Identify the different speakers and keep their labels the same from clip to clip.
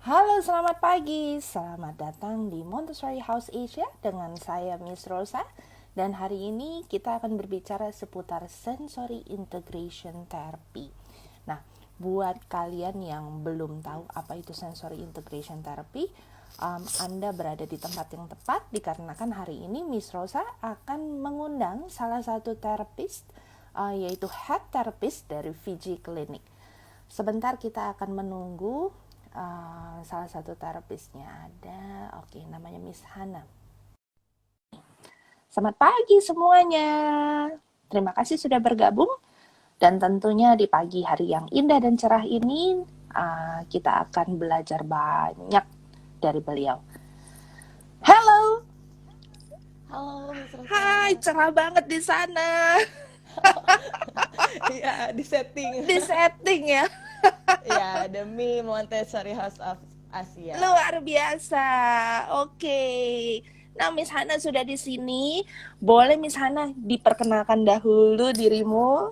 Speaker 1: Halo, selamat pagi. Selamat datang di Montessori House Asia dengan saya Miss Rosa. Dan hari ini kita akan berbicara seputar sensory integration therapy. Nah, buat kalian yang belum tahu apa itu sensory integration therapy, Anda berada di tempat yang tepat dikarenakan hari ini Miss Rosa akan mengundang salah satu terapis, yaitu head therapist dari Fiji Clinic. Sebentar kita akan menunggu salah satu terapisnya ada. Oke, namanya Miss Hana. Selamat pagi semuanya. Terima kasih sudah bergabung. Dan tentunya di pagi hari yang indah dan cerah ini kita akan belajar banyak dari beliau. Halo.
Speaker 2: Halo, Miss Rosa.
Speaker 1: Hai, cerah banget di sana.
Speaker 2: Iya, di setting.
Speaker 1: Di setting ya.
Speaker 2: Ya, demi Montessori House of Asia.
Speaker 1: Luar biasa. Oke. Nah, Miss Hana sudah di sini. Boleh Miss Hana diperkenalkan dahulu dirimu?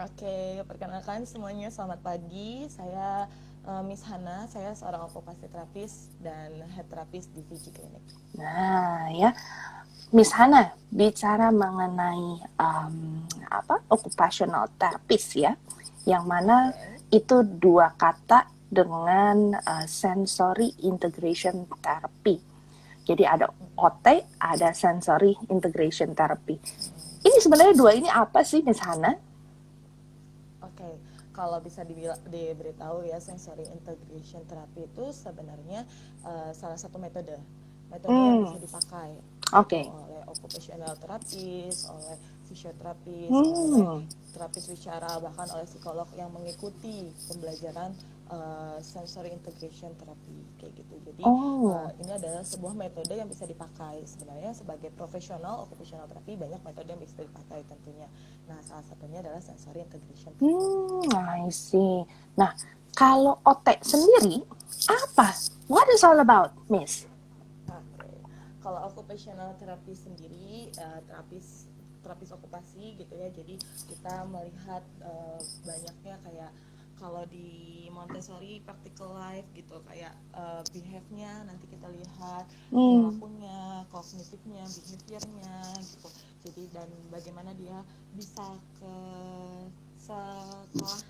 Speaker 2: Oke, perkenalkan semuanya, selamat pagi. Saya Miss Hana, saya seorang okupasi terapis dan head terapis di Fiji Clinic.
Speaker 1: Nah, ya. Miss Hana bicara mengenai occupational therapist ya, yang mana itu dua kata dengan sensory integration therapy. Jadi ada OT, ada sensory integration therapy. Ini sebenarnya dua ini apa sih, Miss Hana?
Speaker 2: Oke, kalau bisa diberitahu ya, sensory integration therapy itu sebenarnya salah satu metode yang bisa dipakai
Speaker 1: Oke.
Speaker 2: oleh occupational therapist, oleh fisioterapis, oleh terapis bicara, bahkan oleh psikolog yang mengikuti pembelajaran sensory integration therapy kayak gitu. Jadi ini adalah sebuah metode yang bisa dipakai sebenarnya sebagai profesional occupational therapy. Banyak metode yang bisa dipakai tentunya. Nah, salah satunya adalah sensory integration therapy.
Speaker 1: I see. Nah, kalau OT sendiri apa? What is all about, Miss?
Speaker 2: Oke. Kalau occupational therapy sendiri, terapis okupasi gitu ya. Jadi kita melihat banyaknya kayak kalau di Montessori practical life gitu, kayak behave-nya nanti kita lihat, perilakunya, kognitifnya, behavior-nya gitu. Jadi dan bagaimana dia bisa ke sekolah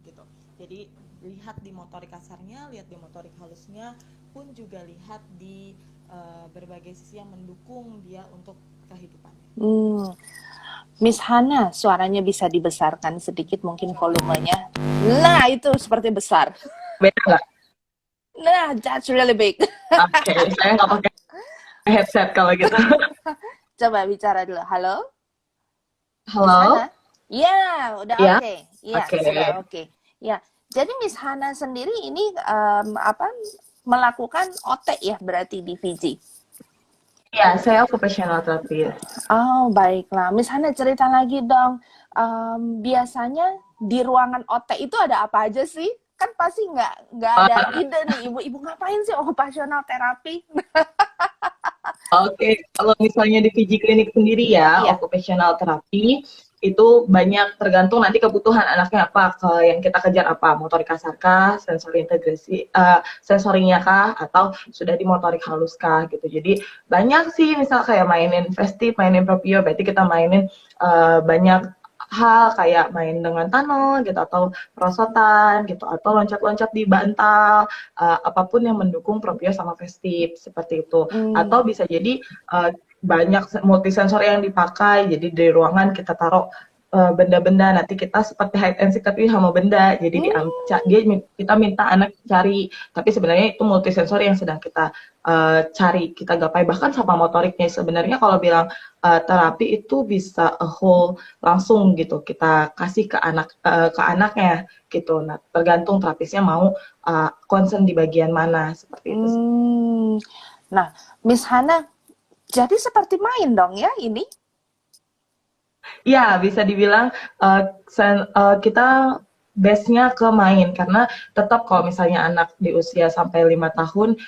Speaker 2: gitu. Jadi lihat di motorik kasarnya, lihat di motorik halusnya, pun juga lihat di berbagai sisi yang mendukung dia untuk kehidupannya.
Speaker 1: Miss Hana, suaranya bisa dibesarkan sedikit mungkin volumenya. Nah, itu seperti besar.
Speaker 2: Beda nggak?
Speaker 1: Nah, that's really big.
Speaker 2: Oke, saya nggak pakai headset kalau gitu.
Speaker 1: Coba bicara dulu. Halo? Miss
Speaker 2: Halo?
Speaker 1: Hana? Ya, udah
Speaker 2: Ya?
Speaker 1: oke. Ya,
Speaker 2: Oke.
Speaker 1: sudah oke. Ya, jadi Miss Hana sendiri ini melakukan OT ya berarti di Fiji?
Speaker 2: Ya, saya occupational therapist.
Speaker 1: Oh, baiklah. Miss Hana cerita lagi dong. Biasanya di ruangan OT itu ada apa aja sih? Kan pasti nggak ada ide nih, ibu-ibu ngapain sih occupational therapy?
Speaker 2: Oke, kalau misalnya di Fiji Clinic sendiri ya,
Speaker 1: Iya.
Speaker 2: occupational therapy itu banyak tergantung nanti kebutuhan anaknya apa, ke yang kita kejar apa, motorik kasar kah, sensori integrasi, sensorinya kah, atau sudah di motorik halus kah gitu. Jadi banyak sih, misal kayak mainin festive, mainin propio, berarti kita mainin banyak hal kayak main dengan tunnel gitu, atau perosotan gitu, atau loncat-loncat di bantal, apapun yang mendukung propio sama festive seperti itu. Atau bisa jadi banyak multisensor yang dipakai, jadi di ruangan kita taruh benda-benda, nanti kita seperti hide and seek tapi sama benda, jadi kita minta anak cari, tapi sebenarnya itu multisensor yang sedang kita cari, kita gapai. Bahkan sama motoriknya sebenarnya kalau bilang terapi itu bisa a whole langsung gitu kita kasih ke anaknya gitu. Nah, tergantung terapisnya mau concern di bagian mana seperti itu.
Speaker 1: Nah, Miss Hana, jadi seperti main dong ya ini?
Speaker 2: Ya, bisa dibilang kita base-nya ke main, karena tetap kalau misalnya anak di usia sampai 5 tahun,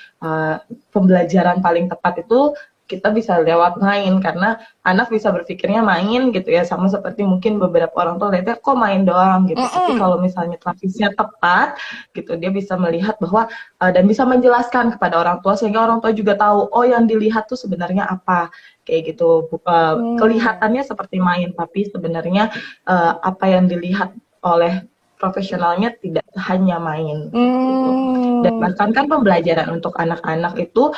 Speaker 2: pembelajaran paling tepat itu kita bisa lewat main, karena anak bisa berpikirnya main gitu ya, sama seperti mungkin beberapa orang tua lihatnya kok main doang gitu. Tapi kalau misalnya terapisnya tepat gitu, dia bisa melihat bahwa dan bisa menjelaskan kepada orang tua sehingga orang tua juga tahu oh yang dilihat tuh sebenarnya apa kayak gitu. Kelihatannya seperti main, tapi sebenarnya apa yang dilihat oleh profesionalnya tidak hanya main gitu. Dan bahkan kan pembelajaran untuk anak-anak itu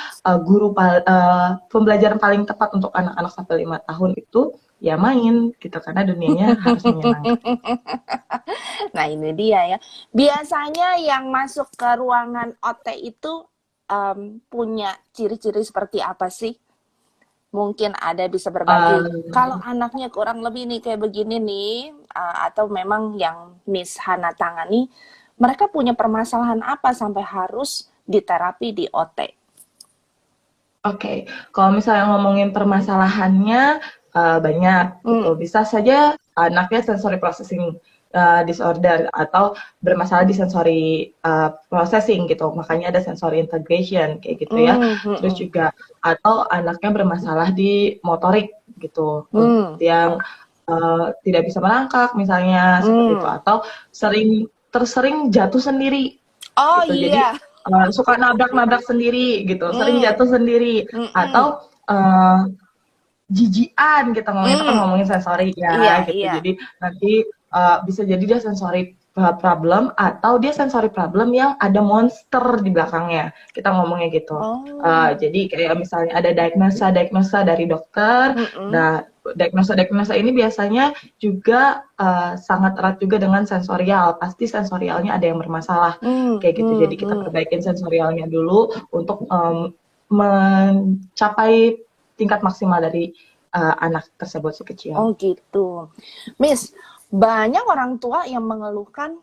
Speaker 2: pembelajaran paling tepat untuk anak-anak sampai 5 tahun itu ya main gitu, karena dunianya harus menyenangkan.
Speaker 1: Nah ini dia ya. Biasanya yang masuk ke ruangan OT itu punya ciri-ciri seperti apa sih? Mungkin ada bisa berbagi. Kalau anaknya kurang lebih nih kayak begini nih, atau memang yang Miss Hana tangani, mereka punya permasalahan apa sampai harus diterapi di OT?
Speaker 2: Oke, kalau misalnya ngomongin permasalahannya banyak gitu. Bisa saja anaknya sensory processing disorder atau bermasalah di sensory processing gitu, makanya ada sensory integration kayak gitu ya. Terus juga atau anaknya bermasalah di motorik gitu, yang tidak bisa merangkak misalnya seperti itu, atau tersering jatuh sendiri gitu. Jadi suka nabrak-nabrak sendiri gitu, sering jatuh sendiri, atau jijian kita ngomongin itu kan ngomongin sensori ya gitu. Jadi nanti bisa jadi dia sensori problem atau dia sensori problem yang ada monster di belakangnya, kita ngomongnya gitu. Jadi kayak misalnya ada diagnosa dari dokter. Nah, diagnosa ini biasanya juga sangat erat juga dengan sensorial. Pasti sensorialnya ada yang bermasalah kayak gitu. Jadi kita perbaikin sensorialnya dulu untuk mencapai tingkat maksimal dari anak tersebut si kecil.
Speaker 1: Oh gitu. Miss, banyak orang tua yang mengeluhkan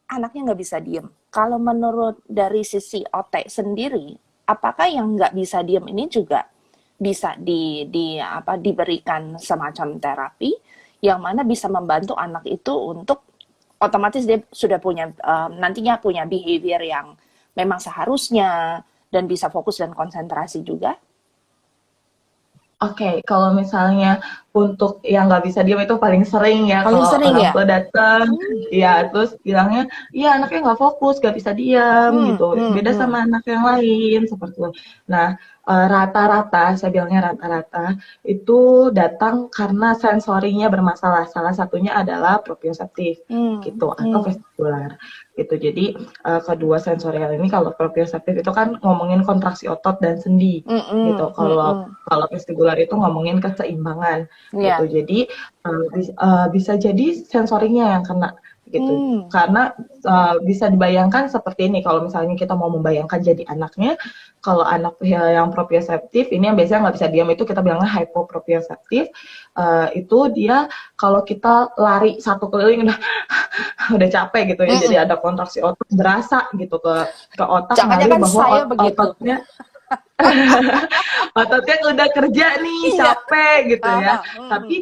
Speaker 1: anaknya nggak bisa diem. Kalau menurut dari sisi OT sendiri, apakah yang nggak bisa diem ini juga bisa diberikan semacam terapi yang mana bisa membantu anak itu untuk otomatis dia sudah punya nantinya punya behavior yang memang seharusnya dan bisa fokus dan konsentrasi juga?
Speaker 2: Oke, kalau misalnya untuk yang nggak bisa diam itu paling sering ya, kalau orang tua datang, ya terus bilangnya, iya anaknya nggak fokus, nggak bisa diam gitu, beda sama anak yang lain seperti itu. Nah, rata-rata, saya bilangnya rata-rata itu datang karena sensorinya bermasalah. Salah satunya adalah proprioseptif gitu atau vestibular gitu. Jadi kedua sensorial ini, kalau proprioseptif itu kan ngomongin kontraksi otot dan sendi gitu. Kalau vestibular itu ngomongin keseimbangan gitu. Jadi bisa jadi sensorinya yang kena gitu. Karena bisa dibayangkan seperti ini, kalau misalnya kita mau membayangkan jadi anaknya, kalau anak yang proprioseptif ini yang biasanya nggak bisa diam itu kita bilangnya hypoproprioseptif. Itu dia kalau kita lari 1 keliling udah capek gitu ya, jadi ada kontraksi otot berasa gitu ke otak,
Speaker 1: jangan-jangan
Speaker 2: bahwa
Speaker 1: saya begitu.
Speaker 2: Ototnya udah kerja nih, capek gitu ya. Tapi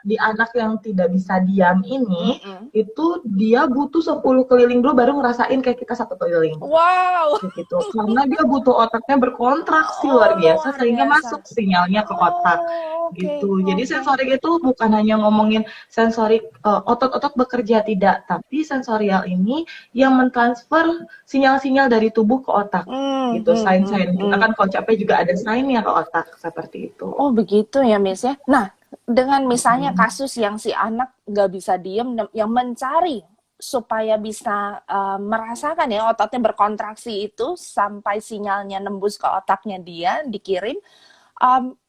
Speaker 2: di anak yang tidak bisa diam ini, itu dia butuh 10 keliling dulu baru ngerasain kayak kita 1 keliling.
Speaker 1: Wow.
Speaker 2: Gitu. Karena dia butuh otaknya berkontraksi luar biasa sehingga masuk sinyalnya ke otak. Gitu. Jadi sensori itu bukan hanya ngomongin sensori otot-otot bekerja, tidak, tapi sensorial ini yang mentransfer sinyal-sinyal dari tubuh ke otak. Gitu, sign-sign. Kita kan kalau capek juga ada sign-nya ke otak seperti itu.
Speaker 1: Oh begitu ya Miss ya. Nah, dengan misalnya kasus yang si anak nggak bisa diem, yang mencari supaya bisa merasakan ya ototnya berkontraksi itu sampai sinyalnya nembus ke otaknya dia, dikirim,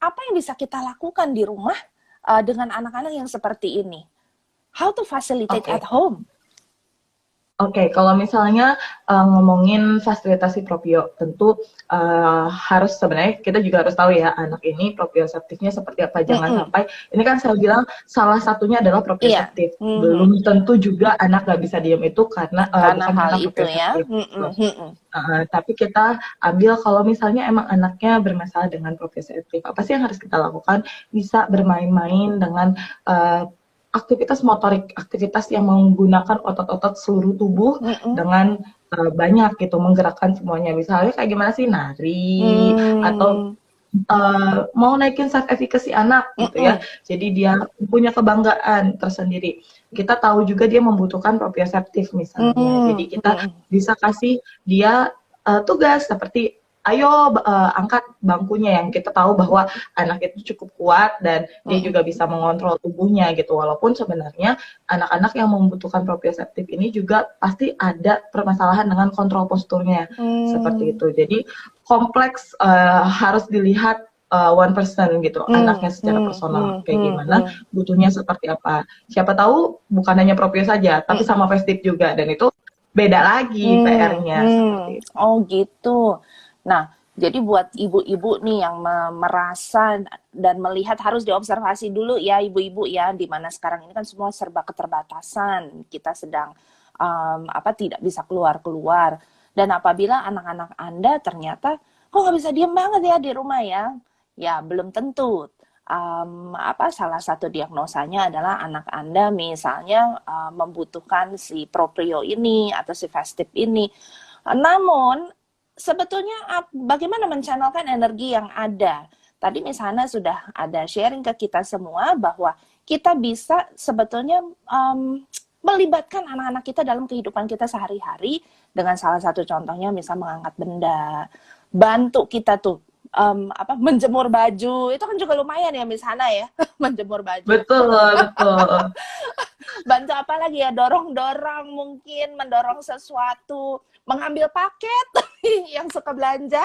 Speaker 1: apa yang bisa kita lakukan di rumah dengan anak-anak yang seperti ini? How to facilitate at home?
Speaker 2: Oke, kalau misalnya ngomongin fasilitasi propio, tentu harus, sebenarnya kita juga harus tahu ya anak ini proprioseptifnya seperti apa. Jangan sampai, ini kan saya bilang salah satunya adalah proprioseptif. Belum tentu juga anak nggak bisa diam itu karena bukan
Speaker 1: hal
Speaker 2: karena
Speaker 1: itu ya.
Speaker 2: Tapi kita ambil kalau misalnya emang anaknya bermasalah dengan proprioseptif, apa sih yang harus kita lakukan? Bisa bermain-main dengan aktivitas motorik, aktivitas yang menggunakan otot-otot seluruh tubuh dengan banyak gitu, menggerakkan semuanya. Misalnya kayak gimana sih, nari, atau mau naikin self efficacy anak gitu ya. Jadi dia punya kebanggaan tersendiri. Kita tahu juga dia membutuhkan proprioseptif misalnya. Jadi kita bisa kasih dia tugas seperti ayo angkat bangkunya, yang kita tahu bahwa anak itu cukup kuat dan dia juga bisa mengontrol tubuhnya gitu. Walaupun sebenarnya anak-anak yang membutuhkan proprioseptif ini juga pasti ada permasalahan dengan kontrol posturnya seperti itu. Jadi kompleks, harus dilihat one person gitu, anaknya secara personal kayak gimana, butuhnya seperti apa. Siapa tahu bukan hanya proprio saja, tapi sama festif juga, dan itu beda lagi PR-nya seperti itu.
Speaker 1: Oh gitu. Nah, jadi buat ibu-ibu nih yang merasa dan melihat, harus diobservasi dulu ya ibu-ibu ya, di mana sekarang ini kan semua serba keterbatasan, kita sedang tidak bisa keluar-keluar. Dan apabila anak-anak Anda ternyata kok nggak bisa diem banget ya di rumah ya belum tentu. Salah satu diagnosanya adalah anak Anda misalnya membutuhkan si proprio ini atau si festif ini. Namun sebetulnya bagaimana menchannelkan energi yang ada? Tadi misalnya sudah ada sharing ke kita semua bahwa kita bisa sebetulnya melibatkan anak-anak kita dalam kehidupan kita sehari-hari dengan salah satu contohnya misal mengangkat benda, bantu kita tuh menjemur baju, itu kan juga lumayan ya Miss Hana ya. Menjemur baju.
Speaker 2: Betul.
Speaker 1: Bantu apa lagi ya, dorong-dorong, mungkin mendorong sesuatu, mengambil paket yang suka belanja.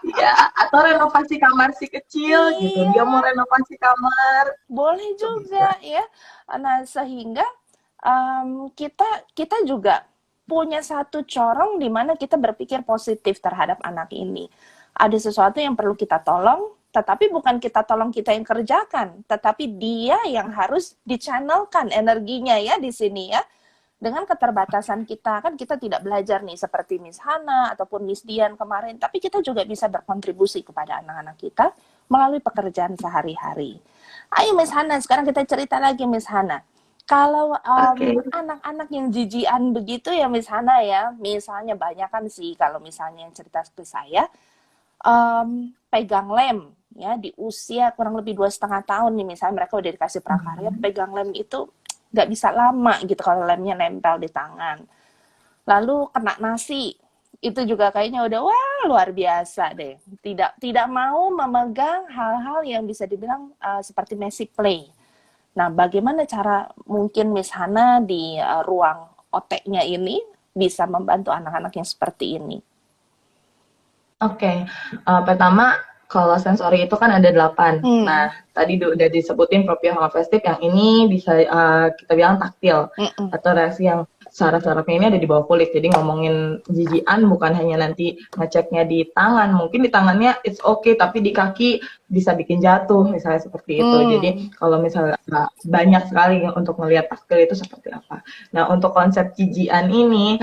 Speaker 2: Iya, atau renovasi kamar si kecil gitu, dia mau renovasi kamar.
Speaker 1: Boleh juga ya. Nah, sehingga kita juga punya satu corong di mana kita berpikir positif terhadap anak ini. Ada sesuatu yang perlu kita tolong, tetapi bukan kita tolong kita yang kerjakan, tetapi dia yang harus di-channelkan energinya ya di sini ya. Dengan keterbatasan kita, kan kita tidak belajar nih seperti Miss Hana ataupun Miss Dian kemarin, tapi kita juga bisa berkontribusi kepada anak-anak kita melalui pekerjaan sehari-hari. Ayo Miss Hana, sekarang kita cerita lagi Miss Hana. Kalau anak-anak yang jijian begitu ya Miss Hana ya, misalnya banyak kan sih kalau misalnya yang cerita ke saya, pegang lem ya di usia kurang lebih 2,5 tahun nih, misalnya mereka udah dikasih prakarya, pegang lem itu nggak bisa lama gitu kalau lemnya nempel di tangan. Lalu kena nasi, itu juga kayaknya udah wah luar biasa deh. Tidak mau memegang hal-hal yang bisa dibilang seperti messy play. Nah, bagaimana cara mungkin Miss Hana di ruang oteknya ini bisa membantu anak-anak yang seperti ini?
Speaker 2: Oke, pertama kalau sensori itu kan ada 8. Nah, tadi udah disebutin proprio sama festif, yang ini bisa kita bilang taktil atau reaksi yang saraf-sarafnya ini ada di bawah kulit. Jadi ngomongin jijian bukan hanya nanti ngeceknya di tangan, mungkin di tangannya it's okay, tapi di kaki bisa bikin jatuh misalnya seperti itu. Jadi kalau misalnya banyak sekali untuk melihat taktil itu seperti apa. Nah, untuk konsep jijian ini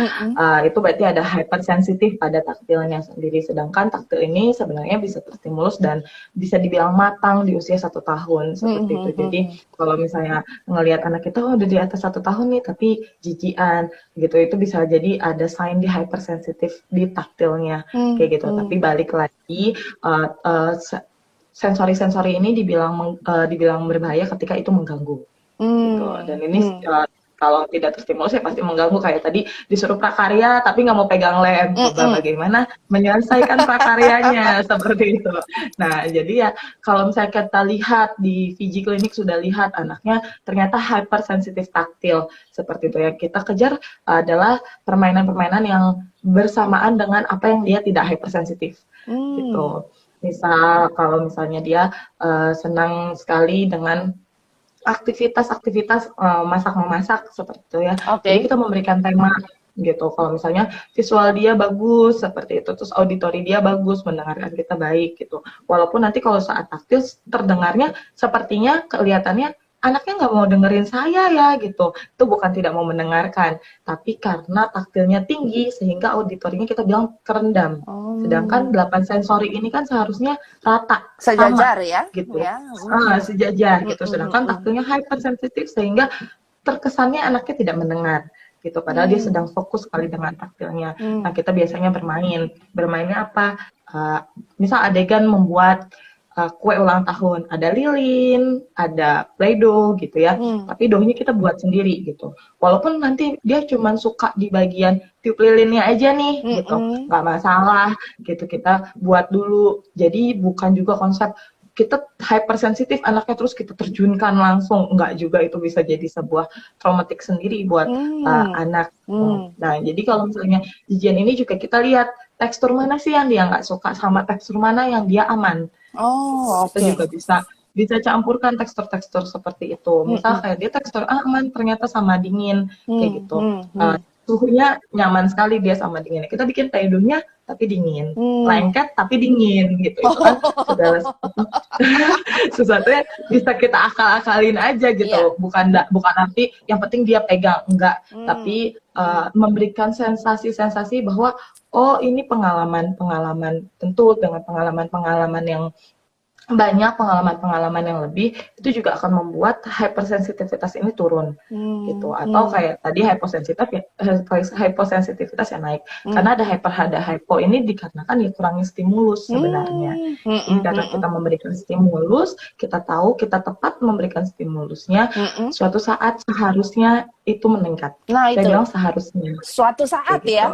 Speaker 2: itu berarti ada hypersensitif pada taktilnya sendiri. Sedangkan taktil ini sebenarnya bisa terstimulus dan bisa dibilang matang di usia 1 tahun seperti itu. Jadi kalau misalnya ngelihat anak kita udah di atas 1 tahun nih tapi jijian gitu, itu bisa jadi ada sign di hypersensitif di taktilnya kayak gitu. Tapi balik lagi, sensori-sensori ini dibilang berbahaya ketika itu mengganggu gitu. Dan ini kalau tidak terstimulus ya pasti mengganggu, kayak tadi disuruh prakarya tapi nggak mau pegang lem, coba bagaimana menyelesaikan prakaryanya seperti itu. Nah, jadi ya kalau misalnya kita lihat di Fiji Clinic sudah lihat anaknya ternyata hypersensitif taktil seperti itu, yang kita kejar adalah permainan-permainan yang bersamaan dengan apa yang dia tidak hypersensitif gitu. Misal kalau misalnya dia senang sekali dengan aktivitas masak-memasak seperti itu ya. Jadi kita memberikan tema gitu. Kalau misalnya visual dia bagus seperti itu, terus auditori dia bagus, mendengarkan kita baik gitu. Walaupun nanti kalau saat taktil terdengarnya sepertinya kelihatannya anaknya nggak mau dengerin saya ya gitu. Itu bukan tidak mau mendengarkan, tapi karena taktilnya tinggi sehingga auditorinya kita bilang kerendam. Sedangkan 8 sensori ini kan seharusnya rata,
Speaker 1: sejajar
Speaker 2: sama,
Speaker 1: ya
Speaker 2: gitu.
Speaker 1: Ya.
Speaker 2: Sejajar gitu. Sedangkan taktilnya hypersensitif sehingga terkesannya anaknya tidak mendengar gitu. Padahal dia
Speaker 1: Hmm.
Speaker 2: sedang fokus sekali dengan taktilnya. Nah,
Speaker 1: Hmm.
Speaker 2: kita biasanya bermain. Bermainnya apa? Uh, Misal adegan membuat kue ulang tahun, ada lilin, ada play-doh gitu ya.
Speaker 1: Hmm.
Speaker 2: Tapi dohnya kita buat sendiri gitu. Walaupun nanti dia cuma suka di bagian tiup lilinnya aja nih
Speaker 1: Hmm.
Speaker 2: gitu,
Speaker 1: Hmm.
Speaker 2: nggak masalah gitu, kita buat dulu. Jadi bukan juga konsep kita hypersensitif anaknya terus kita terjunkan langsung, nggak juga, itu bisa jadi sebuah traumatik sendiri buat
Speaker 1: Hmm.
Speaker 2: anak.
Speaker 1: Hmm.
Speaker 2: Nah, jadi kalau misalnya jijian ini juga kita lihat tekstur mana sih yang dia nggak suka sama tekstur mana yang dia aman.
Speaker 1: Oh,
Speaker 2: Kita
Speaker 1: oke.
Speaker 2: juga bisa bisa campurkan tekstur-tekstur seperti itu.
Speaker 1: Hmm.
Speaker 2: Misal kayak dia tekstur aman ternyata sama dingin kayak
Speaker 1: Hmm.
Speaker 2: gitu.
Speaker 1: Hmm. Hmm.
Speaker 2: Suhunya nyaman sekali dia sama dingin. Kita bikin playdohnya tapi dingin,
Speaker 1: Hmm.
Speaker 2: lengket tapi dingin gitu. Itu kan segala sesuatu yang bisa kita akal-akalin aja
Speaker 1: Iya.
Speaker 2: gitu. Bukan nanti yang penting dia pegang, enggak.
Speaker 1: Hmm.
Speaker 2: Tapi memberikan sensasi-sensasi bahwa oh ini pengalaman-pengalaman, tentu dengan pengalaman-pengalaman yang banyak, pengalaman-pengalaman yang lebih, itu juga akan membuat hypersensitivitas ini turun gitu. Atau
Speaker 1: Hmm.
Speaker 2: kayak tadi hyposensitivitas yang naik.
Speaker 1: Hmm.
Speaker 2: Karena ada hypo ini dikarenakan ya kurangnya stimulus sebenarnya.
Speaker 1: Hmm.
Speaker 2: Jadi karena kita memberikan stimulus, kita tahu kita tepat memberikan stimulusnya,
Speaker 1: Hmm.
Speaker 2: suatu saat seharusnya itu meningkat.
Speaker 1: Nah,
Speaker 2: Saya
Speaker 1: itu
Speaker 2: bilang seharusnya
Speaker 1: suatu saat
Speaker 2: kayak gitu.
Speaker 1: ya,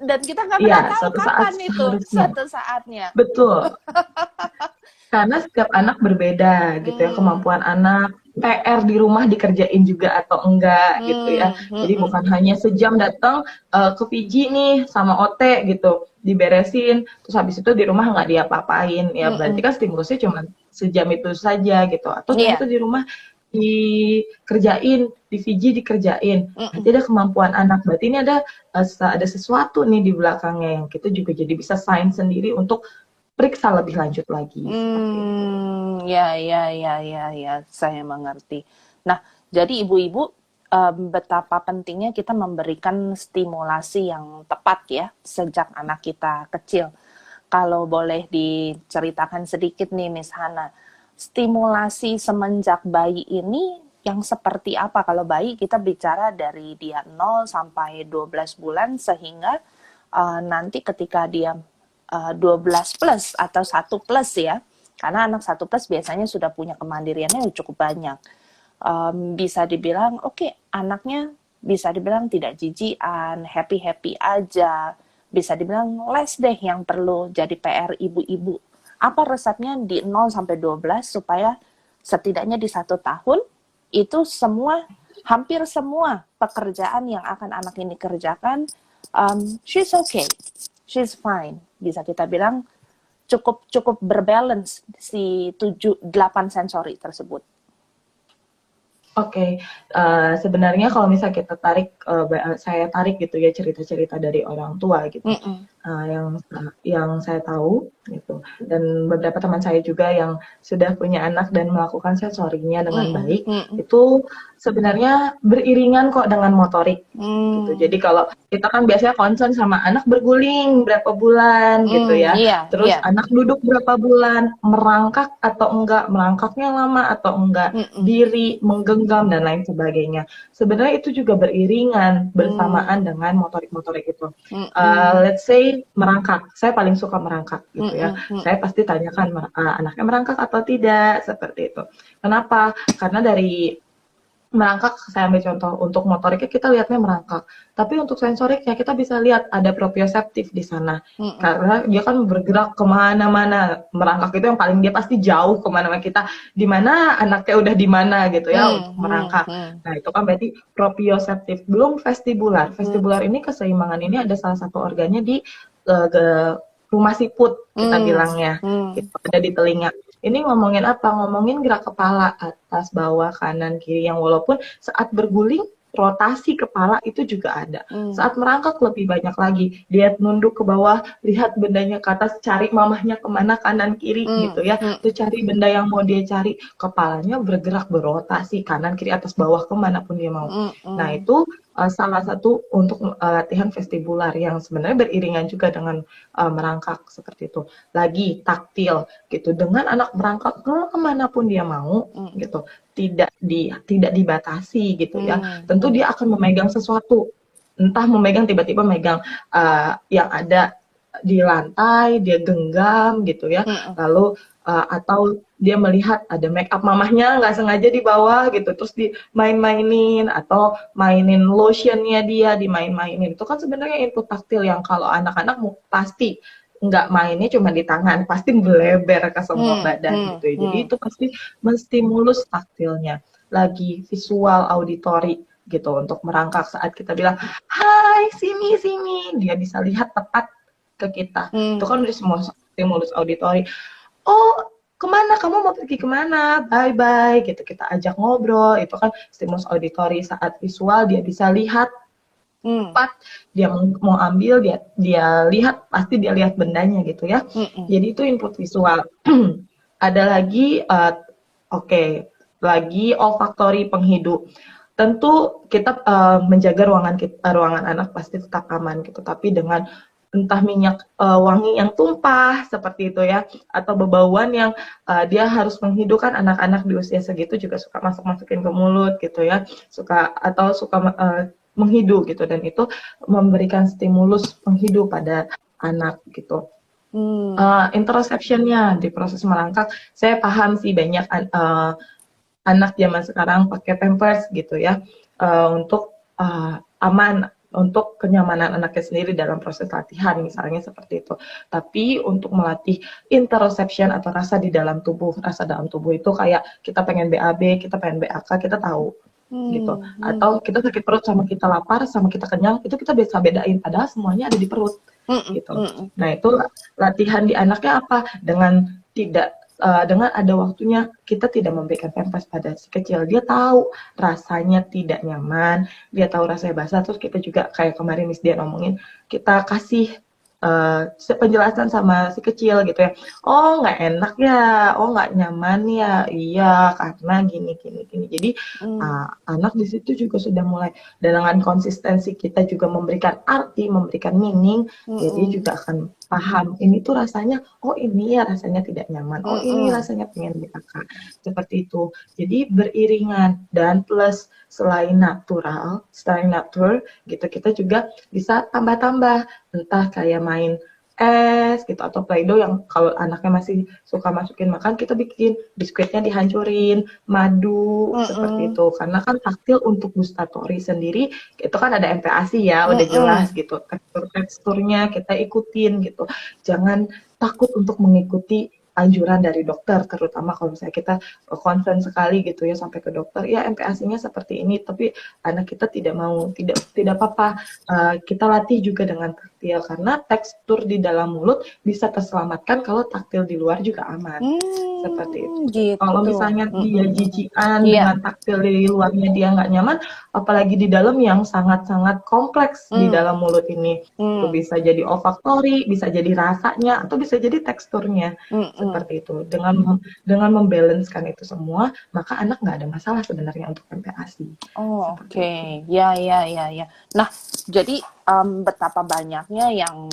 Speaker 1: dan kita nggak pernah
Speaker 2: Iya,
Speaker 1: tahu
Speaker 2: suatu saat
Speaker 1: kapan itu
Speaker 2: seharusnya.
Speaker 1: suatu saatnya.
Speaker 2: Betul. Karena setiap anak berbeda gitu ya,
Speaker 1: Hmm.
Speaker 2: kemampuan anak, PR di rumah dikerjain juga atau enggak gitu ya.
Speaker 1: Hmm.
Speaker 2: Jadi
Speaker 1: Hmm.
Speaker 2: bukan hanya sejam datang ke Fiji nih sama OT gitu, diberesin, terus habis itu di rumah nggak diapa-apain. Ya berarti
Speaker 1: Hmm.
Speaker 2: kan stimulusnya cuma sejam itu saja gitu. Atau ternyata
Speaker 1: Iya.
Speaker 2: di rumah dikerjain, di Fiji dikerjain. Berarti
Speaker 1: Hmm.
Speaker 2: ada kemampuan anak. Berarti ini ada sesuatu nih di belakangnya yang kita juga jadi bisa sign sendiri untuk periksa lebih lanjut lagi seperti itu.
Speaker 1: Ya, ya, ya, ya, ya, saya mengerti. Nah, jadi ibu-ibu, betapa pentingnya kita memberikan stimulasi yang tepat ya sejak anak kita kecil. Kalau boleh diceritakan sedikit nih, Miss Hana, stimulasi semenjak bayi ini yang seperti apa? Kalau bayi kita bicara dari dia 0 sampai 12 bulan sehingga nanti ketika dia 12 plus atau 1 plus ya, karena anak 1 plus biasanya sudah punya kemandiriannya cukup banyak. Bisa dibilang oke, anaknya bisa dibilang tidak jijian, happy-happy aja, bisa dibilang les deh yang perlu jadi PR ibu-ibu. Apa resepnya di 0 sampai 12 supaya setidaknya di 1 tahun itu hampir semua pekerjaan yang akan anak ini kerjakan, she's okay, she's fine. Bisa kita bilang cukup berbalance si 7-8 sensori tersebut.
Speaker 2: Oke, sebenarnya kalau misalnya kita saya tarik gitu ya cerita-cerita dari orang tua gitu, yang saya tahu gitu, dan beberapa teman saya juga yang sudah punya anak dan melakukan sensorinya dengan baik, itu sebenarnya beriringan kok dengan motorik gitu. Jadi kalau kita kan biasanya concern sama anak berguling berapa bulan gitu ya,
Speaker 1: Iya,
Speaker 2: terus
Speaker 1: iya.
Speaker 2: anak duduk berapa bulan, merangkak atau enggak, merangkaknya lama atau enggak, diri, menggenggam dan lain sebagainya. Sebenarnya itu juga beriringan bersamaan dengan motorik-motorik itu. Let's say merangkak, saya paling suka merangkak gitu ya. Saya pasti tanyakan anaknya merangkak atau tidak, seperti itu. Kenapa? Karena dari merangkak, saya ambil contoh, untuk motoriknya kita lihatnya merangkak. Tapi untuk sensoriknya kita bisa lihat ada proprioseptif di sana. Karena dia kan bergerak kemana-mana. Merangkak itu yang paling dia pasti jauh kemana-mana, kita di mana anaknya udah di mana gitu ya untuk merangkak. Nah itu kan berarti proprioseptif. Belum vestibular. Vestibular ini keseimbangan ini ada salah satu organnya di rumah siput kita bilangnya. Gitu, ada di telinga. Ini ngomongin apa? Ngomongin gerak kepala atas, bawah, kanan, kiri, yang walaupun saat berguling rotasi kepala itu juga ada. Saat merangkak lebih banyak lagi. Dia nunduk ke bawah, lihat bendanya ke atas, cari mamahnya kemana, kanan kiri gitu ya. Terus cari benda yang mau dia cari. Kepalanya bergerak, berotasi kanan kiri atas bawah kemanapun dia mau. Nah itu salah satu untuk latihan vestibular yang sebenarnya beriringan juga dengan merangkak seperti itu. Lagi taktil gitu, dengan anak merangkak kemanapun dia mau gitu, tidak dibatasi gitu ya. Tentu dia akan memegang sesuatu entah memegang, tiba-tiba megang yang ada di lantai, dia genggam gitu ya,
Speaker 1: Mm-mm.
Speaker 2: lalu atau dia melihat ada make up mamahnya nggak sengaja di bawah gitu, terus dimain-mainin atau mainin lotionnya dia dimain-mainin. Itu kan sebenarnya input taktil yang kalau anak-anak pasti nggak mainnya cuma di tangan, pasti melebar ke semua badan gitu ya. Jadi itu pasti menstimulus taktilnya. Lagi visual auditory gitu untuk merangkak saat kita bilang, "Hai, sini sini." Dia bisa lihat tepat ke kita. Itu kan udah semua stimulus auditory. "Oh, kemana kamu mau pergi kemana? Bye bye." Gitu kita ajak ngobrol. Itu kan stimulus auditory. Saat visual dia bisa lihat tepat, dia mau ambil, dia lihat, pasti dia lihat bendanya gitu ya. Jadi itu input visual. Ada lagi lagi olfactory, penghidup. Tentu kita menjaga ruangan anak pasti tetap aman gitu, tapi dengan entah minyak wangi yang tumpah seperti itu ya, atau bebauan yang dia harus menghidupkan. Anak-anak di usia segitu juga suka masukin ke mulut gitu ya, suka menghidu gitu, dan itu memberikan stimulus penghidu pada anak gitu. Interoceptionnya di proses merangkak, saya paham sih banyak anak zaman sekarang pakai pampers gitu ya, untuk aman, untuk kenyamanan anaknya sendiri dalam proses latihan misalnya seperti itu. Tapi untuk melatih interoception atau rasa dalam tubuh itu kayak kita pengen BAB, kita pengen BAK, kita tahu gitu. Atau kita sakit perut sama kita lapar sama kita kenyang, itu kita bisa bedain, padahal semuanya ada di perut gitu. Nah itu latihan di anaknya apa? Dengan ada waktunya kita tidak memberikan pampers pada si kecil. Dia tahu rasanya tidak nyaman, dia tahu rasanya basah, terus kita juga kayak kemarin Miss Dian ngomongin, kita kasih penjelasan sama si kecil gitu ya. Oh nggak enak ya, oh nggak nyaman ya, iya karena gini. Jadi anak di situ juga sudah mulai, dengan konsistensi kita juga memberikan arti, memberikan meaning, jadi juga akan paham ini tuh rasanya, oh ini ya rasanya tidak nyaman, oh ini rasanya pengen BAK, seperti itu. Jadi beriringan, dan plus selain natur gitu, kita juga bisa tambah-tambah, entah kayak main es gitu atau play-doh yang kalau anaknya masih suka masukin makan, kita bikin biskuitnya dihancurin, madu seperti itu. Karena kan taktil untuk gustatory sendiri itu kan ada MPASI ya, udah jelas gitu. Teksturnya kita ikutin gitu. Jangan takut untuk mengikuti anjuran dari dokter, terutama kalau misalnya kita concern sekali gitu ya sampai ke dokter, ya MPASI-nya seperti ini, tapi anak kita tidak mau, tidak apa-apa, kita latih juga dengan taktil, karena tekstur di dalam mulut bisa terselamatkan kalau taktil di luar juga aman, seperti itu.
Speaker 1: Gitu.
Speaker 2: Kalau misalnya dia jijian dengan taktil di luarnya dia nggak nyaman, apalagi di dalam yang sangat-sangat kompleks di dalam mulut ini, itu bisa jadi olfaktori, bisa jadi rasanya, atau bisa jadi teksturnya. Seperti itu. Dengan membalancekan itu semua, maka anak nggak ada masalah sebenarnya untuk MPASI.
Speaker 1: Oh, oke. Ya. Nah, jadi betapa banyaknya yang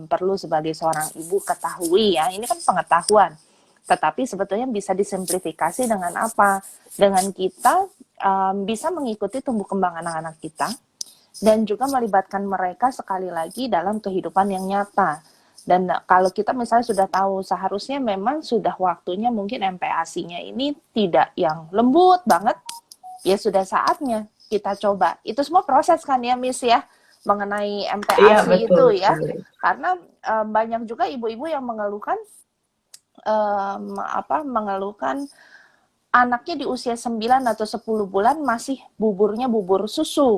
Speaker 1: perlu sebagai seorang ibu ketahui ya. Ini kan pengetahuan. Tetapi sebetulnya bisa disimplifikasi dengan apa? Dengan kita bisa mengikuti tumbuh kembang anak-anak kita, dan juga melibatkan mereka sekali lagi dalam kehidupan yang nyata. Dan kalau kita misalnya sudah tahu seharusnya memang sudah waktunya mungkin MPASI-nya ini tidak yang lembut banget, ya sudah saatnya kita coba. Itu semua proses kan ya Miss ya, mengenai MPASI
Speaker 2: Iya,
Speaker 1: itu ya.
Speaker 2: betul.
Speaker 1: Karena banyak juga ibu-ibu yang mengeluhkan anaknya di usia 9 atau 10 bulan masih buburnya bubur susu,